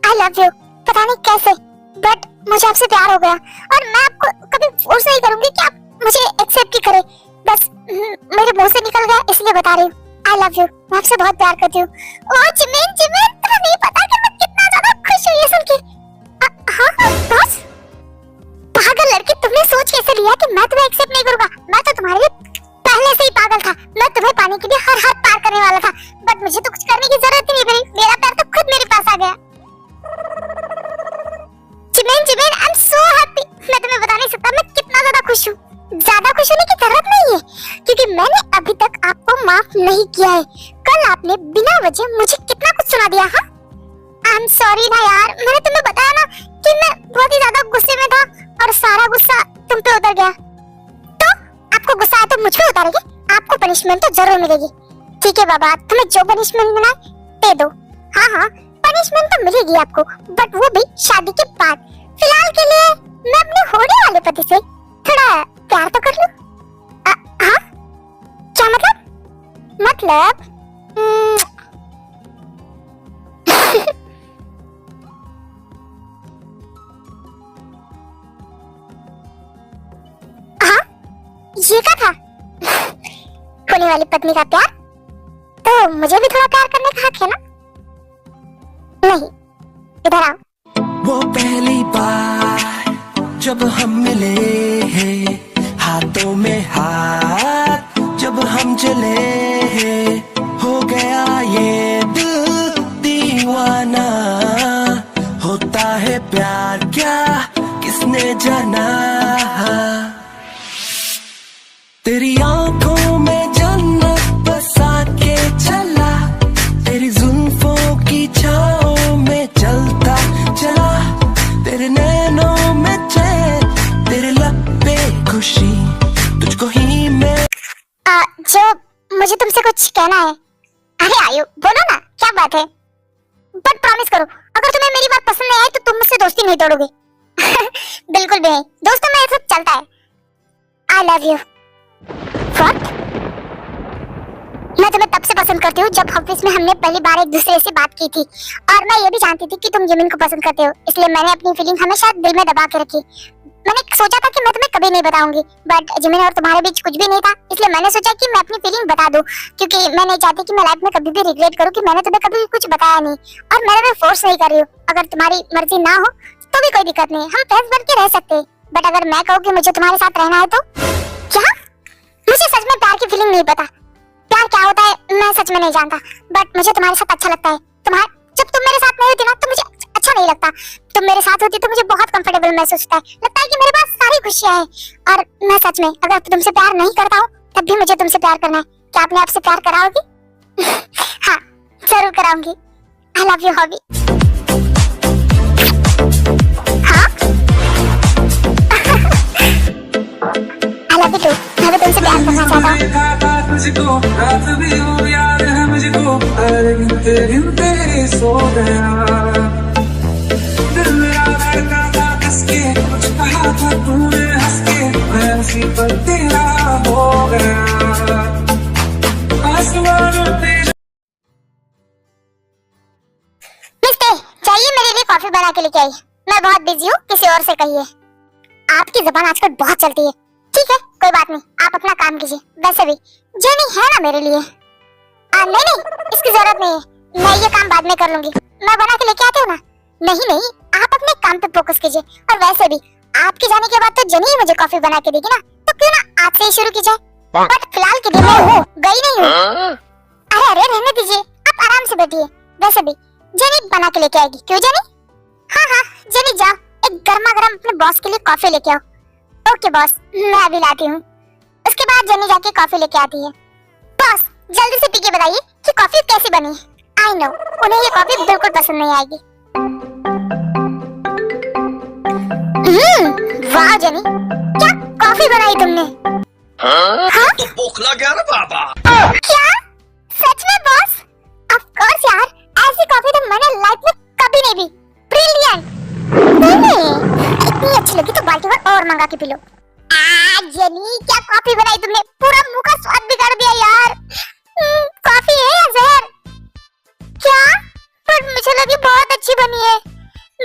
आई लव यू। पता नहीं कैसे बट मुझे आपसे प्यार हो गया और मैं आपको कभी फोर्स नहीं करूंगी कि आप मुझे एक्सेप्ट ही करें। बस मेरे मुंह से निकल गया इसलिए बता रही हूँ। आई लव यू, मैं आपसे बहुत प्यार करती हूँ। ओह जिमिन, जिमिन तुम्हें नहीं पता कि मैं कितना ज्यादा खुश हूँ ये सुन के। हाँ बस पागल लड़की, तुमने सोच कैसे लिया कि मैं तुम्हें एक्सेप्ट नहीं करूंगा? मैं तो तुम्हारे लिए पहले से ही पागल था। मैं तुम्हें पाने के लिए हर हाथ पार करने वाला था बट मुझे तो कुछ करने की जरूरत ही नहीं पड़ी। मेरा प्यार तो खुद मेरे पास आ गया। Jimin, Jimin I am so happy. मैं तुम्हें बता नहीं सकता मैं कितना ज्यादा खुश हूँ। ज्यादा खुश होने की जरूरत नहीं है क्योंकि मैंने अभी तक आपको माफ नहीं किया है। कल आपने बिना वजह मुझे कितना कुछ सुना दिया। हाँ आई एम सॉरी ना यार, मैंने तुम्हें बताया ना कि मैं बहुत ही ज्यादा गुस्से में था और सारा गुस्सा तुम पे उतर गया। तो आपको गुस्सा आया तो मुझ पे उतारेगी? आपको पनिशमेंट तो जरूर मिलेगी। ठीक है बाबा, तुम्हें जो पनिशमेंट मिला दे दो। हाँ पनिशमेंट तो मिलेगी आपको बट वो भी शादी के बाद। फिलहाल के लिए मैं अपने होने वाले पति से थोड़ा प्यार तो कर लूं। हाँ क्या मतलब हाँ ये क्या था? होने वाली पत्नी का प्यार तो मुझे भी थोड़ा प्यार करने का हक है ना? नहीं, इधर आओ।
वो पहली बार जब हम मिले हैं, हाथों में हाथ जब हम चले, हो गया ये दिल दीवाना। होता है प्यार क्या किसने जाना? तेरी आंखों में जन्नत बसा के चला, तेरी जुल्फों की छाओं में चलता चला, तेरे नैनों में चैन, तेरे लब पे खुशी, तुझको ही मैं।
जो मुझे तुमसे कुछ कहना है। अरे आयु बोलो ना, क्या बात है? बट प्रॉमिस करो अगर तुम्हें मेरी बात पसंद नहीं आई तो तुम मुझसे दोस्ती नहीं तोड़ोगे। बिल्कुल भी नहीं, दोस्तों में ये सब चलता है। आई लव यू। व्हाट? मैं तुम्हें तब से पसंद करती हूँ जब ऑफिस में हमने पहली बार एक दूसरे से बात की थी और मैं ये भी जानती थी कि तुम जिमिन को पसंद करते हो, इसलिए मैंने अपनी फीलिंग हमेशा दिल में दबा के रखी। मैंने सोचा था कि मैं तुम्हें कभी नहीं बताऊंगी बट जिमिन और तुम्हारे बीच कुछ भी नहीं था, इसलिए मैंने सोचा कि मैं अपनी फीलिंग बता दूं क्योंकि मैं नहीं चाहती कि मैं लाइफ में कभी भी रिग्रेट करूं कि मैंने तुम्हें कभी कुछ बताया नहीं। और मैं भी फोर्स नहीं कर रही हूँ, अगर तुम्हारी मर्जी ना हो तो भी कोई दिक्कत नहीं, हम फ्रेंड्स बन के रह सकते हैं। बट अगर मैं कहूँ कि मुझे तुम्हारे साथ रहना है तो क्या? मुझे सच में प्यार की फीलिंग नहीं पता। प्यार क्या होता है मैं सच में नहीं जानता बट मुझे तुम्हारे साथ अच्छा लगता है। जब तुम मेरे साथ नहीं होती ना तो मुझे अच्छा नहीं लगता, तुम मेरे साथ होती तो मुझे बहुत कंफर्टेबल महसूस होता है, लगता है कि मेरे पास सारी खुशियां हैं। और मैं सच में अगर तुमसे प्यार नहीं करता हूँ तब भी मुझे तुमसे प्यार करना है। क्या अपने आप से प्यार कराओगी? हाँ जरूर कराऊंगी। I love you hobby. हाँ आई लव यू टू। मैं भी तुमसे प्यार करना चाहता हूँ।
मुझको रात भी हो याद है मुझको, हर गिनते सो गया दिल मेरा धड़का था कसके, कुछ कहा था तूने हंस के, मैं उसी पर तेरा हो गया। आसमान पे
मिस्टर चाहिए मेरे लिए कॉफी बना के लेके आई, मैं बहुत बिजी हूँ, किसी और से कहिए। आपकी जुबान आजकल बहुत चलती है। ठीक है कोई बात नहीं, आप अपना काम कीजिए। वैसे भी जेनी है ना मेरे लिए। नहीं इसकी जरूरत नहीं है, मैं ये काम बाद में कर लूंगी, मैं बना के लेके आती हूँ ना। नहीं आप अपने काम पे फोकस कीजिए। और वैसे भी आपके जाने के बाद तो जेनी ही मुझे कॉफी बना के देगी ना, तो क्यों ना आज से ही शुरू की जाए। बट फिलहाल के लिए मैं हूँ, गई नहीं हूँ। अरे रहने दीजिए, आप आराम से बैठिए। वैसे भी जेनी बना के लेके आएगी, क्यों जेनी? हाँ जेनी जाओ एक गर्मा गर्म अपने बॉस के लिए कॉफी लेके आओ। ओके बॉस, मैं अभी लाती हूँ। उसके बाद जेनी जाके कॉफी लेके आती है। बॉस जल्दी से पी के बताइए कि कॉफी कैसी बनी है। आई नो उन्हें ये कॉफी बिल्कुल पसंद नहीं आएगी। वाह जेनी, क्या कॉफी बनाई तुमने? हाँ?
तो बोखला गया ना बाबा।
क्या सच में बॉस? ऑफ कोर्स यार, ऐसी कॉफी तो मैंने लाइफ में कभी नहीं पी। ब्रिलियंट। नहीं इतनी अच्छी लगी तो बाल्टी भर और मंगा के पी लो। जेनी क्या कॉफी बनाई तुमने, पूरा मुंह का स्वाद बिगाड़ दिया यार। कॉफी है या जहर? क्या? पर मुझे लगी बहुत अच्छी बनी है।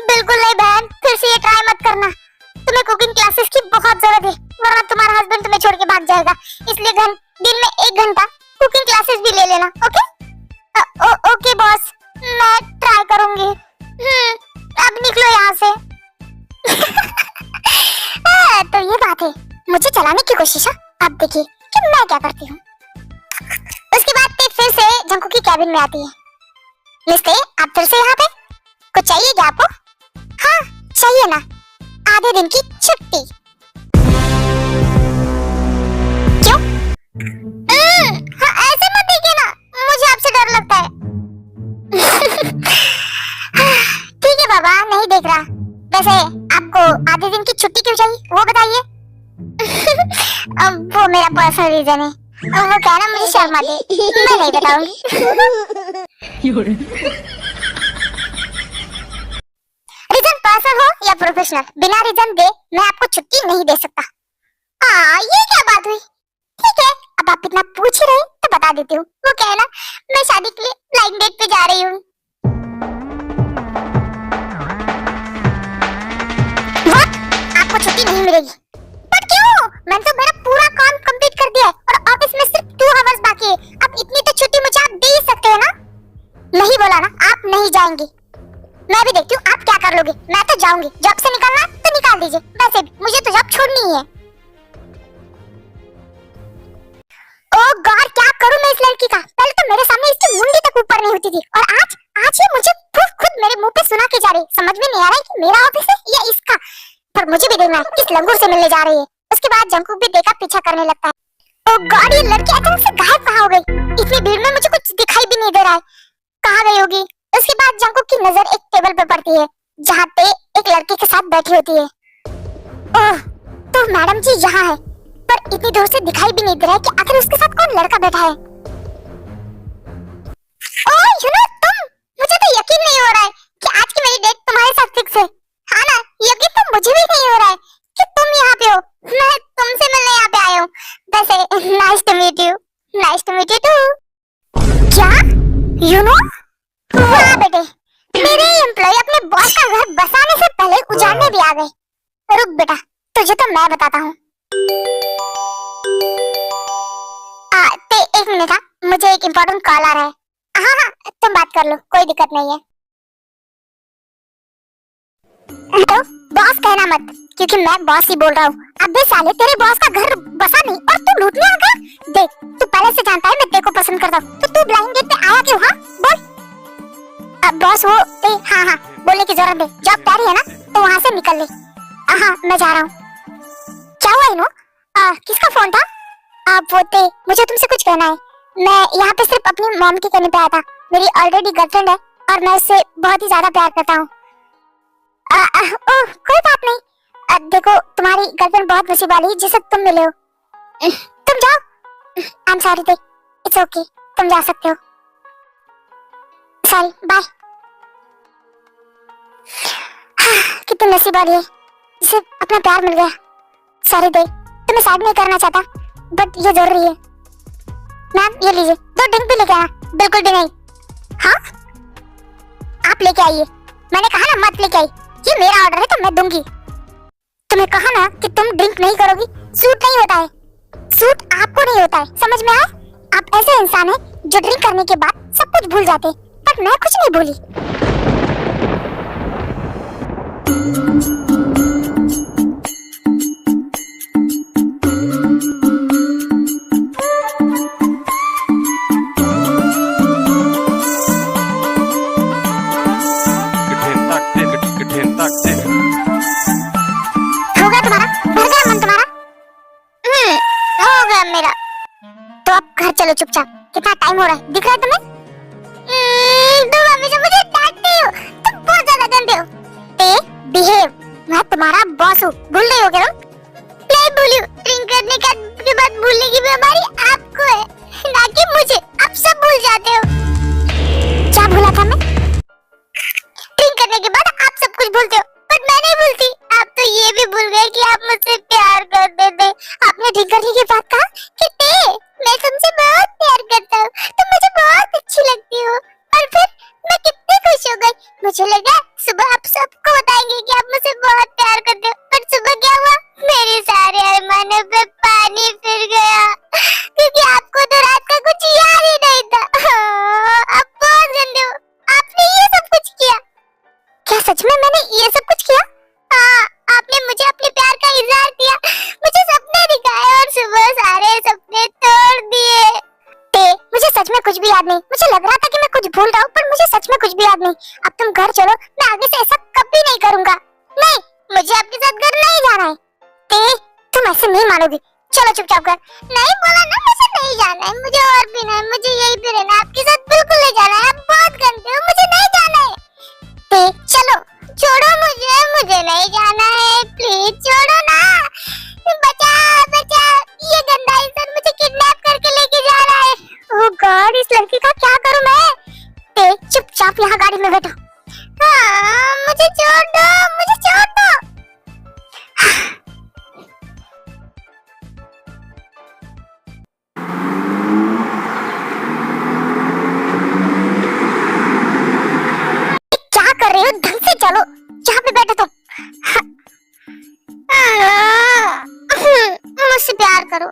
बिल्कुल नहीं बहन, फिर से ये ट्राई मत करना। तुम्हें कुकिंग क्लासेस की बहुत जरूरत है, वरना तुम्हारा हस्बैंड तुम्हें छोड़ के भाग जाएगा। इसलिए दिन में 1 घंटा कुकिंग क्लासेस भी ले लेना। ओके? ओके बॉस, मैं ट्राई करूंगी। अब निकलो यहाँ से। तो ये बात है, मुझे चलाने की कोशिश है। अब देखिए कि मैं क्या करती हूँ। उसके बाद ते फिर से जंकू की कैबिन में आती है। मिस्ते आप फिर से यहाँ पे? कुछ चाहिए क्या आपको? हाँ चाहिए ना, आधे दिन की छुट्टी। क्यों? हाँ ऐसे मत देखिए ना, मुझे आपसे डर लगता है। ठीक है बाबा, नहीं देख रहा। वैसे आपको आधे दिन की छुट्टी क्यों चाहिए वो बताइए। अब वो मेरा पर्सनल रीजन है, और वो कहना मुझे शर्म आती है, मैं नहीं बताऊंगी। रीजन पर्सनल हो या प्रोफेशनल, बिना रीजन दे मैं आपको छुट्टी नहीं दे सकता। ये क्या बात हुई? ठीक है, अब आप इतना पूछ ही रहे तो बता देती हूँ। वो कहना मैं शादी के लिए ब्लाइंड डेट पे जा रही हूँ। आपको छुट्टी नहीं मिलेगी। पर क्यों? मैंने तो मेरा पूरा काम कंप्लीट कर दिया है और ऑफिस में सिर्फ 2 आवर्स बाकी है। अब इतनी तो छुट्टी मुझे आप दे ही सकते हो ना? नहीं बोला ना, आप नहीं जाएंगे। मैं भी देखती हूँ आप क्या कर लोगे। मैं तो जाऊंगी, जॉब से निकलना तो निकाल दीजिए। वैसे भी मुझे तो जॉब छोड़नी ही है। ओह गॉड, क्या करूं मैं इस लड़की का? पहले तो मेरे सामने इसकी मुंडी तक ऊपर नहीं होती थी, और आज ये मुझे खुद मेरे मुंह पे सुना के जा रही। समझ में नहीं आ रहा है कि मेरा ऑफिस है या इसका। पर मुझे भी देखना है किस लंगूर से मिलने जा रही है। उसके बाद जंकू भी देखा पीछा करने लगता है। ओह गॉड, ये लड़की अचानक से गायब कहाँ हो गई? इतनी भीड़ में मुझे कुछ दिखाई भी नहीं दे रहा है, कहाँ गई होगी? उसके बाद जंकू की नजर एक टेबल पे पड़ती है जहाँ पे एक लड़की के साथ बैठी होती है। ओह, तो मैडम जी यहाँ है, पर इतनी दूर से दिखाई भी नहीं दे रहा है कि आखिर उसके साथ कौन लड़का बैठा है। ओह तुम, मुझे तो यकीन नहीं हो रहा है कि आज की मेरी डेट तुम्हारे साथ फिक्स है। हाँ ना, यकीन तो मुझे भी नहीं हो रहा है कि तुम यहाँ पे हो। मैं तुमसे मिलने यहाँ पे आया हूँ। वैसे nice to meet you. Nice to meet you too. क्या? वाह बेटे, मेरे एम्प्लॉय अपने बॉस का घर बसाने से पहले उजाड़ने भी आ गए। रुक बेटा, तुझे तो मैं बताता हूँ। एक मिनट, मुझे एक इम्पोर्टेंट कॉल आ रहा है। हाँ तुम बात कर लो, कोई दिक्कत नहीं है। तो बॉस कहना मत, क्योंकि मैं बॉस ही बोल रहा हूँ। अबे साले, तेरे बॉस का घर बसा नहीं और तू लूटने आ गया? देख, तू पहले से जानता है मैं तेरे को पसंद करता हूँ, तो तू ब्लाइंड डेट पे आया क्यों? हाँ बोल। अब बॉस वो हाँ बोलने की जरूरत नहीं। जॉब तैयारी है ना, तो वहाँ से निकल ले। हाँ मैं जा रहा हूँ। क्या हुआ इनो? किसका फोन था? वो मुझे तुमसे कुछ कहना है। मैं यहाँ पे सिर्फ अपनी मॉम के कहने पे आया था। मेरी ऑलरेडी गर्लफ्रेंड है और मैं उससे बहुत ही ज्यादा प्यार करता हूँ। ओह कोई बात नहीं। देखो, तुम्हारी गर्लफ्रेंड बहुत नसीब वाली है जिसे तुम मिले हो। तुम जाओ। I am sorry, it's okay, तुम जा सकते हो। Sorry, bye. कितनी नसीब वाली है जिसे अपना प्यार मिल गया। सॉरी दे, तुम्हें साइड नहीं करना चाहता, बट ये जरूरी है। मैम ये लीजिए, 2 ड्रिंक भी लेके आना। बिल्कुल भी नहीं। हाँ आप लेके आइए। मैंने कहा ना मत लेके आई, ये मेरा ऑर्डर है तो मैं दूंगी। तुम्हें कहा ना कि तुम ड्रिंक नहीं करोगी। सूट नहीं होता है, सूट आपको नहीं होता है, समझ में आया? आप ऐसे इंसान हैं जो ड्रिंक करने के बाद सब कुछ भूल जाते हैं, पर मैं कुछ नहीं भूली। हो गया तुम्हारा? भर गया मन तुम्हारा? हो चुपचाप। कितना टाइम हो रहा है, दिख रहा है तुम्हें? तुम हमेशा मुझे डांटती हो, तुम बहुत ज्यादा गंदे हो। बिहेव, मैं तुम्हारा बॉस हूँ, भूल गई हो क्या तुम? नहीं भूली हूँ, ड्रिंक करने के बाद भूलने की बीमारी आपको है, ना कि मुझे। आप सब भूल जाते हो। क्या भूला था मैं? ड्रिंक करने के बाद आप सब कुछ भूलते हो, बट मैं नहीं भूलती। आप तो ये भी भूल गए कि आप मुझसे प्यार करते थे। आपने ड्रिंक करने के बाद कहा कि मैं तुमसे बहुत प्यार करता हूँ, तुम मुझे बहुत अच्छी लगती हो। और फिर मैं कितनी खुश हो गई। मुझे लगा सुबह आप सबको बताएंगे कि आप मुझसे बहुत प्यार करते हो, पर सुबह क्या हुआ? मेरे सारे अरमानों पे पानी फिर गया, क्योंकि आपको तो रात का कुछ याद ही नहीं था। आप बहुत गंदे हो, आपने ये सब कुछ किया। क्या सच में मैंने ये सब कुछ किया? हाँ, आपने मुझे अपने प्यार का इजहार किया, मुझे सपने दिखाए और सुबह सारे सपने तोड़ दिए। मुझे सच में कुछ भी याद नहीं। मुझे लग रहा था कि मैं कुछ भूल रहा हूँ, पर मुझे सच में कुछ भी याद नहीं। अब तुम घर चलो, मैं आगे से ऐसा कभी नहीं करूँगा। नहीं, मुझे आपके साथ घर नहीं जाना है। तुम ऐसे नहीं मानोगी। चलो चुपचाप घर। नहीं बोला ना, मुझे नहीं जाना है, मुझे और भी नहीं, मुझे यही पे रहना है, आपके साथ बिल्कुल नहीं जाना है। आप बहुत गंदे हो, मुझे नहीं जाना है। चलो छोड़ो मुझे नहीं जाना है, प्लीज छोड़ो ना। बचा, ये गंदा इंसान मुझे किडनैप करके लेके जा रहा है। ओह गॉड, इस लड़की का क्या करूं मैं? चुपचाप यहाँ गाड़ी में बैठो। हाँ, मुझे छोड़ दो, मुझे छोड़ दो। क्या कर रहे हो? ढंग से चलो, जहाँ पे बैठे तुम। मुझसे प्यार करो।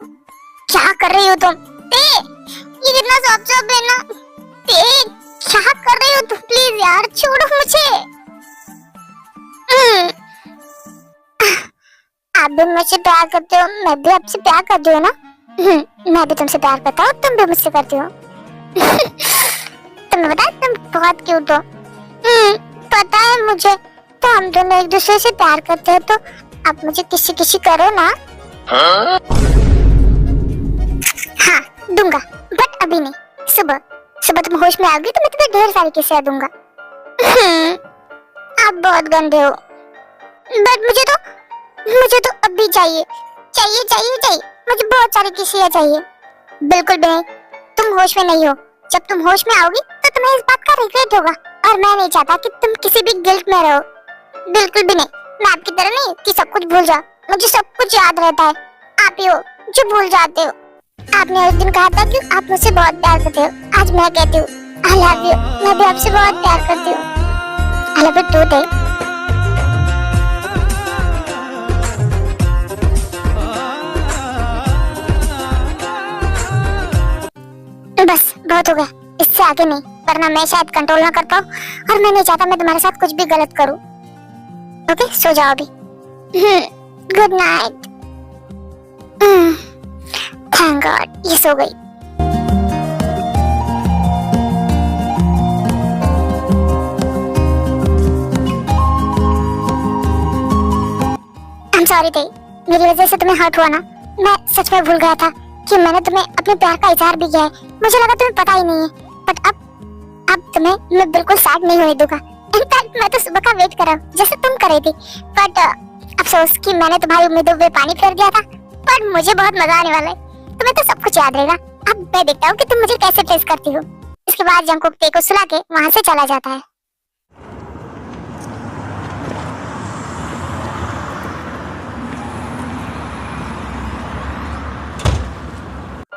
क्या कर रही हो तुम? ये कितना सॉफ्ट है ना। क्या कर रही हो तुम? प्लीज यार छोड़ो मुझे। आप भी मुझसे प्यार करते हो, मैं भी आपसे प्यार करती हूँ ना। मैं भी तुमसे प्यार करता हूँ, तुम भी मुझसे करती हो। तुम्हें पता है तुम बहुत क्यूट हो। पता है मुझे। तो हम दोनों एक दूसरे से प्यार करते हैं, तो आप मुझे किसी किसी करो ना। हाँ दूंगा, बट अभी नहीं। सुबह तुम होश में आओगी तो मैं तुम्हें ढेर सारी किस्से दूंगा। आप बहुत गंदे हो, बट मुझे तो अभी चाहिए। मुझे बहुत सारी किस्से चाहिए। बिल्कुल भी नहीं, तुम होश में नहीं हो। जब तुम होश में आओगी तो तुम्हें इस बात का रिग्रेट होगा, और मैं नहीं चाहता कि तुम किसी भी गिल्ट में रहो। बिल्कुल भी नहीं। मैं आपकी तरह नहीं कि सब कुछ भूल जाओ, मुझे सब कुछ याद रहता है। आप ही हो जो भूल जाते हो। आपने उस दिन कहा था कि आप मुझसे बहुत प्यार करते हो, आज मैं कहती हूँ आई लव यू। मैं भी आपसे बहुत प्यार करती हूँ। I love you too. बस बहुत हो गया, इससे आगे नहीं, वरना मैं शायद कंट्रोल ना कर पाऊँ, और मैं नहीं चाहता मैं तुम्हारे साथ कुछ भी गलत करूँ। ओके, सो जाओ अभी। Good night. थैंक गॉड ये सो गई। I'm sorry थे, मेरी वजह से तुम्हें हर्ट हुआ ना। मैं सच में भूल गया था कि मैंने तुम्हें अपने प्यार का इजहार भी किया है। मुझे लगा तुम्हें पता ही नहीं है, बट अब तुम्हें मैं बिल्कुल सैड नहीं होने दूंगा। इनफैक्ट मैं तो सुबह का वेट कर रहा हूँ जैसे तुम कर रही थी। बट अफसोस कि मैंने तुम्हारी उम्मीदों पे पानी फेर दिया था। पर मुझे बहुत मजा आने वाला है, तुम्हें तो सब कुछ याद रहेगा। अब मैं देखता हूँ कि तुम मुझे कैसे फेस करती हो। इसके बाद जंगकुक ते को सुला के वहाँ से चला जाता है।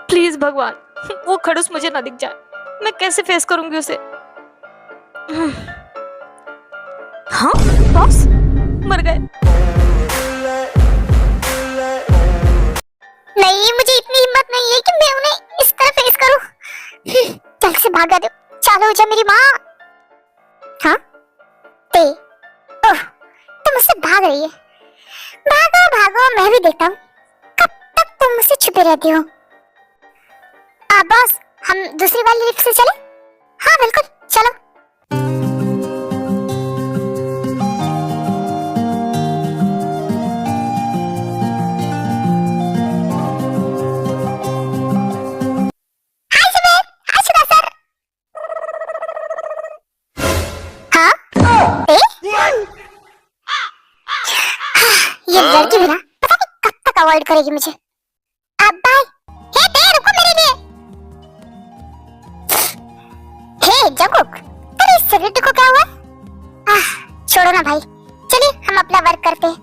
प्लीज भगवान, वो खड़ूस मुझे ना दिख जाए। मैं कैसे फेस करूंगी उसे? हाँ बॉस मर गए।
नहीं, मुझे इतनी हिम्मत नहीं है कि मैं उन्हें इस तरह फेस करूं। जल्द से भागा दो, चालू हो जा मेरी माँ। हाँ ते, ओह तुम मुझसे भाग रही है। भागो भागो, मैं भी देखता हूँ कब तक तुम मुझसे छुपे रहती हो। बॉस, हम दूसरी वाली लिफ्ट से चले? हाँ बिल्कुल, चलो। ये लड़की भी ना पता नहीं कब तक अवॉइड करेगी मुझे। अब बाय। हे बे रुको मेरे लिए। हे जंगकुक, तेरे इस सिगरेट को क्या हुआ? छोड़ो ना भाई, चलिए हम अपना वर्क करते हैं।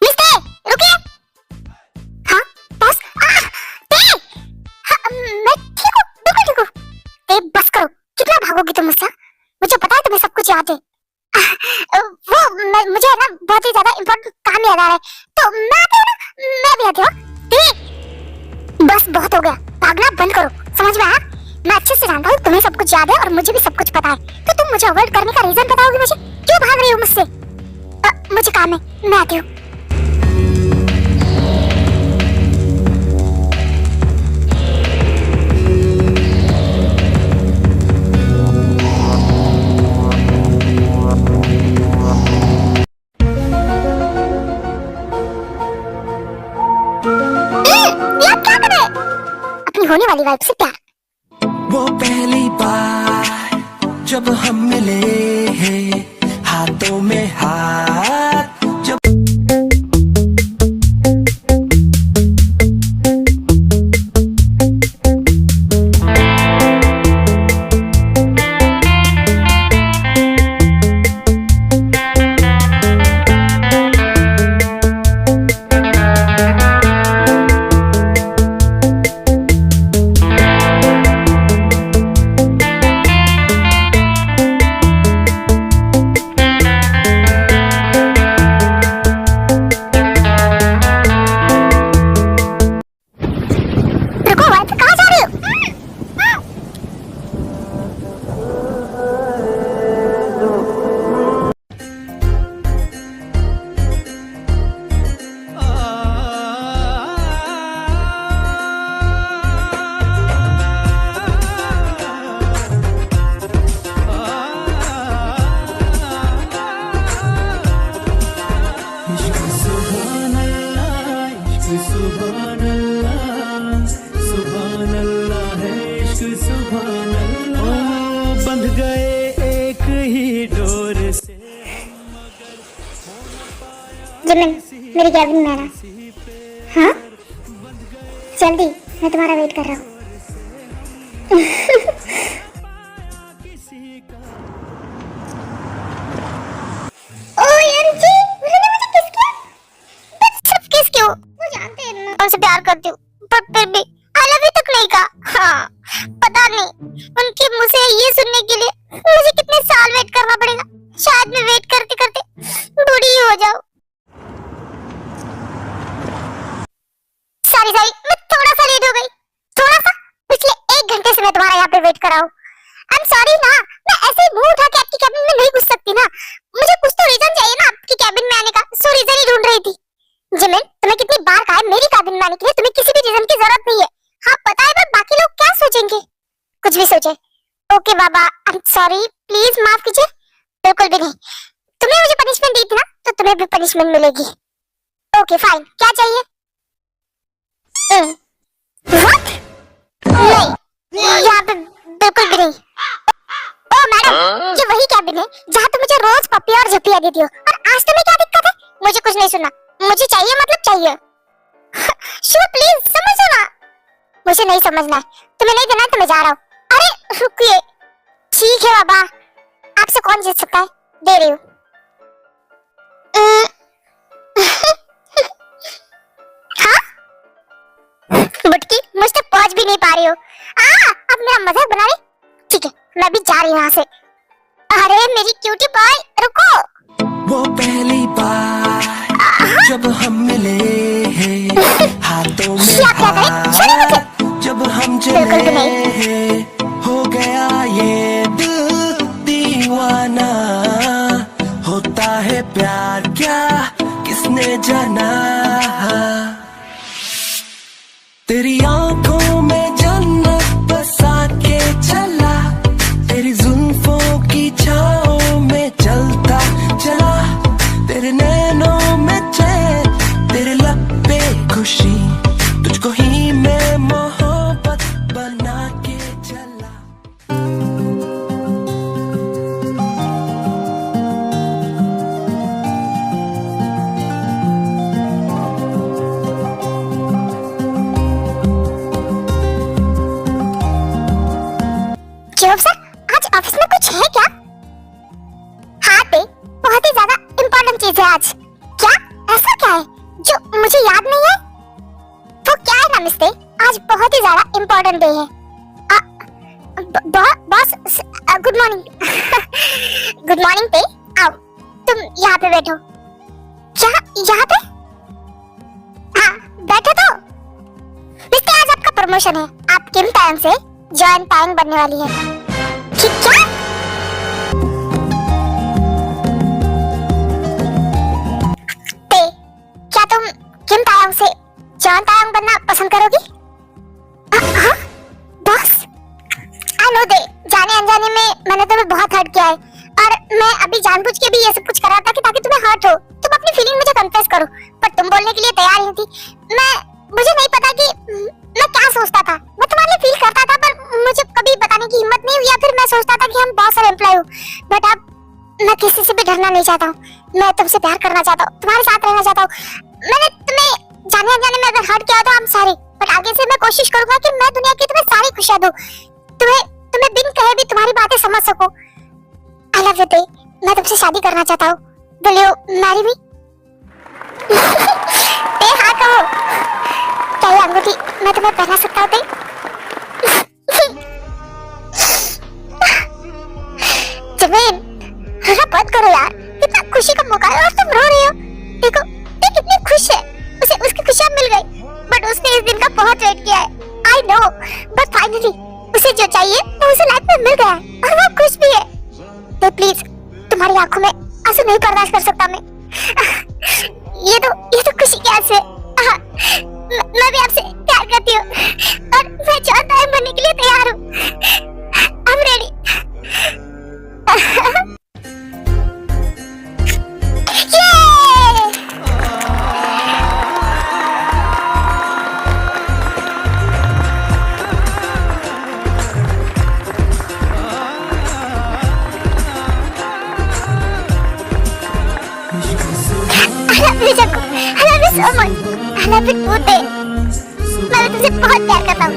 मिस्टर रुकिए। हाँ बस मैं ठीक हूँ, बिल्कुल ठीक हूँ। बस करो, कितना भागोगी तुम मुझसे? मुझे पता है तुम्हें सब कुछ याद है। मुझे ना बहुत ही ज्यादा इम्पोर्टेंट काम याद आ रहा है, तो मैं आती हूँ ना, मैं भी आती हूँ। बस बहुत हो गया, भागना बंद करो, समझ में आया? मैं अच्छे से जानता हूँ तुम्हें सब कुछ याद है और मुझे भी सब कुछ पता है, तो तुम मुझे अवॉइड करने का रीजन बताओगे मुझे? क्यों भाग रही हो मुझसे? मुझे काम है, मैं आती हूँ। होने वाली वाइफ से प्यार।
वो पहली बार जब हम मिले हैं, हाथों में हाथ जब
बंध गए एक ही डोर से।
जिमिन, मेरी कैबिन में आना। हाँ? जल्दी, मैं तुम्हारा वेट कर रहा हूँ। OMG, उन्होंने मुझे किस किया? बस सिर्फ किस क्यों? वो जानते हैं ना, उनसे प्यार करती हूँ, पर फिर भी I love you तक नहीं कहा। हाँ, पता नहीं उनके मुंह से ये सुनने के लिए मुझे कितने साल वेट करना पड़ेगा। शायद मैं वेट करते करते बूढ़ी ही हो जाऊं। सॉरी मैं थोड़ा सा लेट हो गई, थोड़ा सा। पिछले 1 घंटे से मैं तुम्हारा यहाँ पे वेट कर रहा हूँ। आई एम सॉरी ना, मैं ऐसे ही मुंह उठा के आपकी कैबिन में नहीं घुस सकती ना। मुझे कुछ तो रीजन चाहिए ना आपकी कैबिन में आने का, सो रीजन ही ढूंढ रही थी। जिमिन, तुम्हें कितनी बार कहा है मेरी कैबिन में आने के लिए तुम्हें किसी भी रीजन की जरूरत नहीं है। हाँ पता है, पर बाकी लोग क्या सोचेंगे? कुछ भी सोचे। Okay Baba, I am sorry, please माफ कीजिए। बिल्कुल भी नहीं, तुमने मुझे पनिशमेंट दी थी ना, तो तुम्हें भी पनिशमेंट मिलेगी। ओके फाइन, क्या चाहिए? व्हाट? नहीं, यहाँ पे बिल्कुल भी नहीं। ओ मैडम, ये वही कैबिन है जहाँ तुम मुझे रोज पप्पी और झप्पियाँ देती हो, और आज तुम्हें क्या दिक्कत है? मुझे कुछ नहीं सुनना, मुझे चाहिए मतलब चाहिए। शो प्लीज समझो ना। मुझे नहीं समझना है, तुम्हें नहीं देना है तो मैं जा रहा हूँ। अरे रुकिए। ठीक है बाबा, आपसे कौन जीत सकता है? दे रही हूँ। हाँ? बुटकी, मुझ तक पहुंच भी नहीं पा रही हो। अब मेरा मजाक बना रही? ठीक है, मैं भी जा रही हूँ यहाँ से। अरे मेरी क्यूटी बॉय, रुको।
वो पहली बार जब हम मिले हैं, हाथों में हाथ जब हम चले हैं, हो गया ये दिल दीवाना। होता है प्यार क्या किसने जाना? तेरी आंखों में जन्नत बसा के चला, तेरी जुल्फों की छाओं में चलता चला, तेरे नैनों में चैन, तेरे लब पे खुशी, तुझको ही मैं मोहब्बत बना के चला।
ऑफिस में कुछ है क्या? हाँ ते, बहुत ही ज्यादा इम्पोर्टेंट चीज है आज। क्या? ऐसा क्या है जो मुझे याद नहीं है? वो क्या है ना मिस्ते, आज बहुत ही ज्यादा इम्पोर्टेंट डे है। Boss, good morning. Good morning ते, आओ तुम यहाँ पे बैठो। क्या यहाँ पे? हाँ बैठो तो। मिस्ते आज आपका प्रमोशन है, आप किम तायंग से जॉन तायंग बनने वाली है। ठीक क्या? ते, क्या तुम किम तायंग से जॉन तायंग बनना पसंद करोगी? हाँ बॉस, आई नो दे, जाने अनजाने में मैंने तुम्हें बहुत हर्ट किया है और मैं अभी जानबूझ के भी ये सब कुछ कर रहा था कि ताकि तुम्हें हर्ट हो, तुम अपनी फीलिंग मुझे कन्फेस करो, पर तुम बोलने के लिए तैयार नहीं थी। मुझे नहीं पता कि मैं क्या सोचता था। मैं तुम्हारे लिए फील करता था पर मुझे कभी बताने की हिम्मत नहीं हुई, या फिर मैं सोचता था कि हम बॉस और एम्प्लॉय हो। बट अब मैं किसी से भी डरना नहीं चाहता हूँ, मैं तुमसे प्यार करना चाहता हूँ, तुम्हारे साथ रहना चाहता हूँ। मैंने तुम्हें जाने अनजाने में अगर हर्ट किया तो आई एम सॉरी, पर आगे से मैं कोशिश करूंगा कि मैं दुनिया की तुम्हें सारी खुशियां दूं, तुम्हें बिन कहे भी तुम्हारी बातें समझ सको। आई लव यू ते, मैं तुमसे शादी करना चाहता हूँ। Will you marry me? ते हाँ कहो। क्या ये अंगूठी मैं तुम्हें पहना सकता हूँ ते? जमीन, रोना बंद करो यार, कितना खुशी का मौका है और तुम रो रही हो। देखो ते कितनी खुश है, उसे उसकी खुशियां मिल गई, बट उसने इस दिन का बहुत वेट किया है। आई नो, बट फाइनली उसे जो चाहिए वो उसे लाइफ में मिल गया है और वो खुश भी है। तो प्लीज, तुम्हारी आंखों में आंसू नहीं बर्दाश्त कर सकता मैं। ये तो खुशी के आंसू है। मैं भी आपसे प्यार करती हूँ और मैं चाहता हूँ बनने के लिए तैयार हूँ। I am ready. so much. I love you too, ते। मैं तुझसे बहुत प्यार करता हूँ।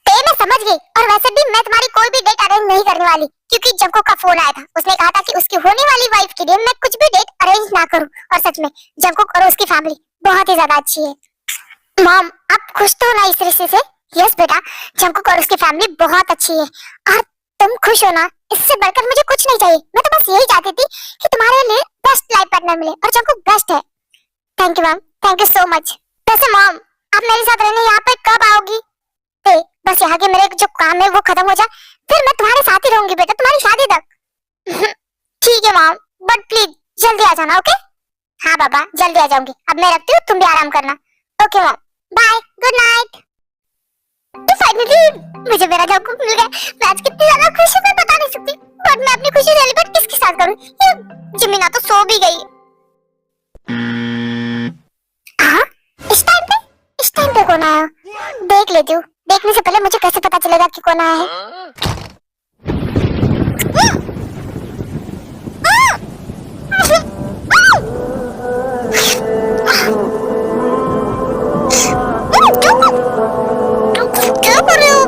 ते मैं समझ गई, और वैसे भी मैं तुम्हारी कोई भी डेट अरेंज नहीं करने वाली, क्योंकि जंको का फोन आया था, उसने कहा था कि उसकी होने वाली वाइफ के लिए मैं कुछ भी डेट अरेंज ना करूं। और सच में जंको और उसकी फैमिली बहुत ही ज्यादा अच्छी है। मॉम, आप खुश तो हो ना इस रिश्ते से? यस बेटा, जंको और उसकी फैमिली बहुत अच्छी है और तुम खुश हो ना, इससे बढ़कर मुझे कुछ नहीं चाहिए। मैं तो बस यही चाहती थी कि तुम्हारे लिए बेस्ट लाइफ पार्टनर मिले, और जंको बेस्ट है। Thank you ma'am, thank you so much. वैसे मॉम, आप मेरे साथ रहने यहाँ पे कब आओगी? बस यहाँ के मेरे जो काम है वो खत्म हो जाए, फिर मैं तुम्हारे साथ ही रहूंगी बेटा, तुम्हारी शादी तक। ठीक है मॉम, बट प्लीज जल्दी आ जाना, ओके? हाँ बाबा, जल्दी आ जाऊंगी। अब मैं रखती हूँ, तुम भी आराम करना। Okay mom, bye, good night. तो फाइनली मुझे मेरा जॉब मिल गया। मैं आज कितनी ज्यादा खुश हूँ मैं बता नहीं सकती, बट मैं अपनी खुशी सेलिब्रेट किसके साथ करूँ? ये जिमिना तो सो भी गई। हाँ, इस टाइम पे कौन आया? देख लेती हूँ, देखने से पहले मुझे कैसे पता चलेगा कि कौन आया है? क्या कर रहे हो?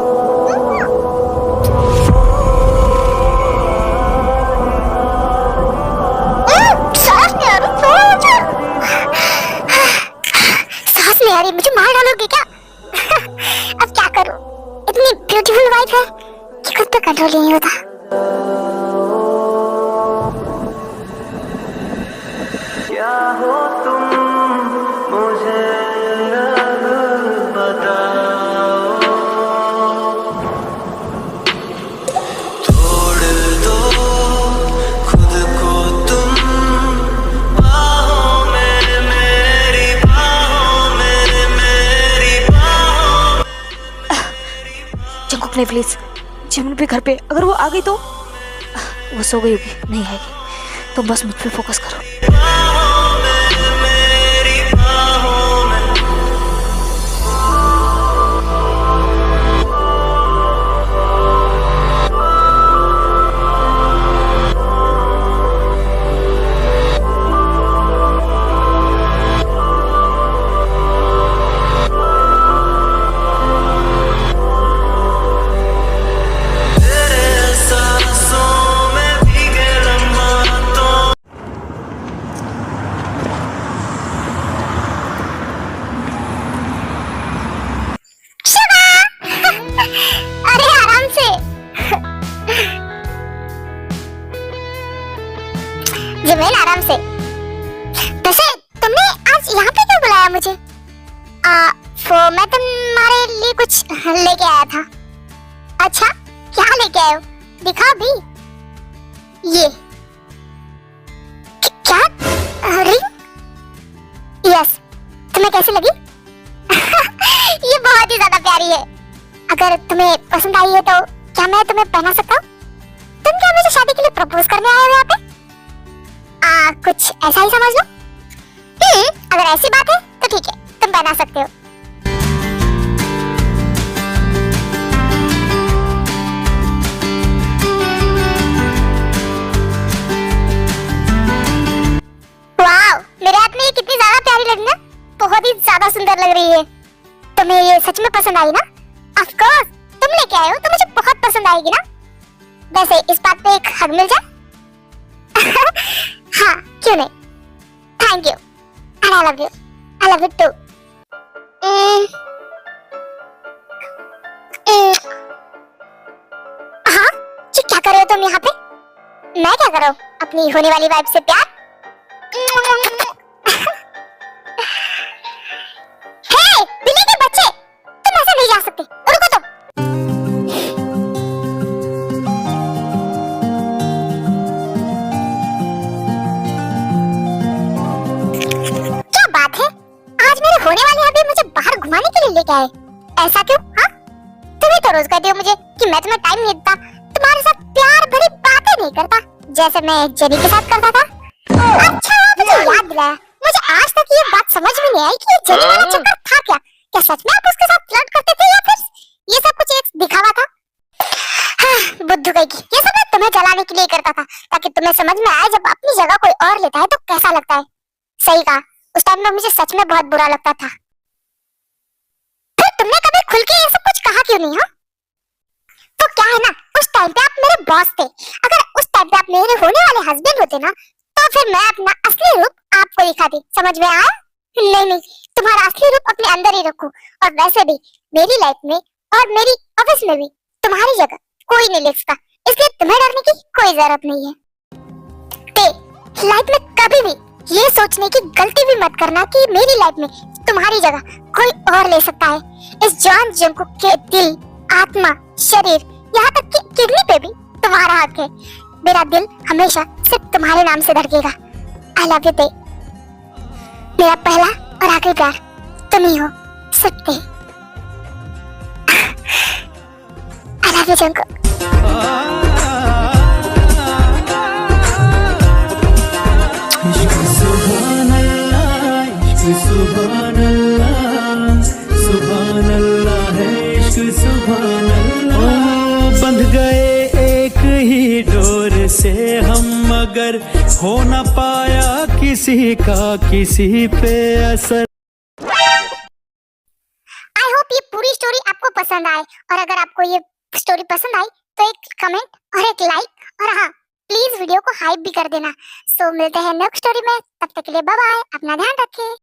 सांस नहीं आ रही, सांस नहीं आ रही, मुझे मार डालोगे क्या? अब क्या करूं? इतनी ब्यूटीफुल वाइफ है कि खुद पे कंट्रोल ही नहीं होता।
क्या हो तुम मुझे बताओ, छोड़ दो खुद को तुम बाहों में, मेरी बाहों में, मेरी बाहों।
जंकुक ने प्लीज, जिमिन भी घर पे, अगर वो आ गई तो वो सो गई होगी, नहीं आएगी, तो बस मुझ पे फोकस करो।
आराम से। वैसे तुमने आज यहाँ पे क्यों बुलाया मुझे? मैं तुम्हारे लिए कुछ लेके आया था। अच्छा, क्या लेके आए हो? दिखाओ भी। ये क्या रिंग? यस, तुम्हें कैसी लगी? ये बहुत ही ज्यादा प्यारी है। अगर तुम्हें पसंद आई है तो क्या मैं तुम्हें पहना सकता हूँ? तुम क्या मुझे शादी के लिए प्रपोज करने आए हो यहाँ पे? कुछ ऐसा ही समझ लो। अगर ऐसी बात है तो ठीक है, तुम पहना सकते हो। वाओ, मेरे हाथ में ये कितनी ज्यादा प्यारी लगी ना, बहुत ही ज्यादा सुंदर लग रही है। तुम्हें ये सच में पसंद आई ना? ऑफ कोर्स, तुम लेके आए हो तो मुझे बहुत पसंद आएगी ना। वैसे इस बात पे एक हग मिल जाए? हाँ, क्यों नहीं। Thank you and I love you too. हाँ, ये क्या कर रहे हो तुम यहाँ पे? मैं क्या कर रहा हूँ? अपनी होने वाली वाइफ से प्यार। हे, बिल्ली के बच्चे, तुम ऐसे नहीं जा सकते, रुको तो। क्या बात है, आज मेरे होने वाले अभी मुझे बाहर घुमाने के लिए लेके आए। ऐसा क्यों? हाँ, तुम्हें तो रोज कहती हो मुझे कि मैं तुम्हें टाइम नहीं देता, तुम्हारे साथ प्यार भरी बातें नहीं करता, जैसे मैं जेनी के साथ करता था। अच्छा, मुझे याद दिलाया। मुझे आज तक ये बात समझ में नहीं आई कि ये जेनी वाला चक्कर था क्या? क्या सच में आप उसके साथ फ्लर्ट करते थे या फिर ये सब कुछ एक दिखावा था? हाँ, बुद्धू कहेगी, ये सब मैं तुम्हें जलाने के लिए करता था, ताकि तुम्हें समझ में आए जब अपनी जगह कोई और लेता है तो कैसा लगता है। सही कहा, उस टाइम में मुझे सच में बहुत बुरा लगता था। फिर तुमने कभी खुल के ये सब कुछ कहा क्यों नहीं? हाँ, तो क्या है ना, उस टाइम पे आप मेरे बॉस थे। अगर उस टाइम पे आप मेरे होने वाले हस्बैंड होते ना, तो फिर मैं अपना असली रूप आपको दिखाती। समझ में आया? नहीं, तुम्हारा असली रूप अपने अंदर ही रखो। और वैसे भी मेरी लाइफ में और मेरी ऑफिस में भी तुम्हारी जगह कोई नहीं ले सकता, इसलिए तुम्हें डरने की कोई जरूरत नहीं है। लाइफ में कभी भी ये सोचने की गलती भी मत करना कि मेरी लाइफ में तुम्हारी जगह कोई और ले सकता है। इस जॉन जंको के दिल, आत्मा, शरीर, यहाँ तक कि किडनी पे भी तुम्हारा हक है। मेरा दिल हमेशा सिर्फ तुम्हारे नाम से धड़केगा। आई लव यू ते। मेरा पहला और आखिरी प्यार तुम ही हो, सिर्फ ते। आई लव यू जंको।
सुभान अल्लाह, सुभान अल्लाह है इश्क, सुभान अल्लाह। बंध गए एक ही डोर से हम, मगर हो न पाया किसी का किसी पे असर।
आई होप ये पूरी स्टोरी आपको पसंद आए, और अगर आपको ये स्टोरी पसंद आई तो एक कमेंट और एक लाइक, और हाँ, प्लीज वीडियो को हाइप भी कर देना। सो मिलते हैं नेक्स्ट स्टोरी में, तब तक के लिए बाय बाय, अपना ध्यान रखें।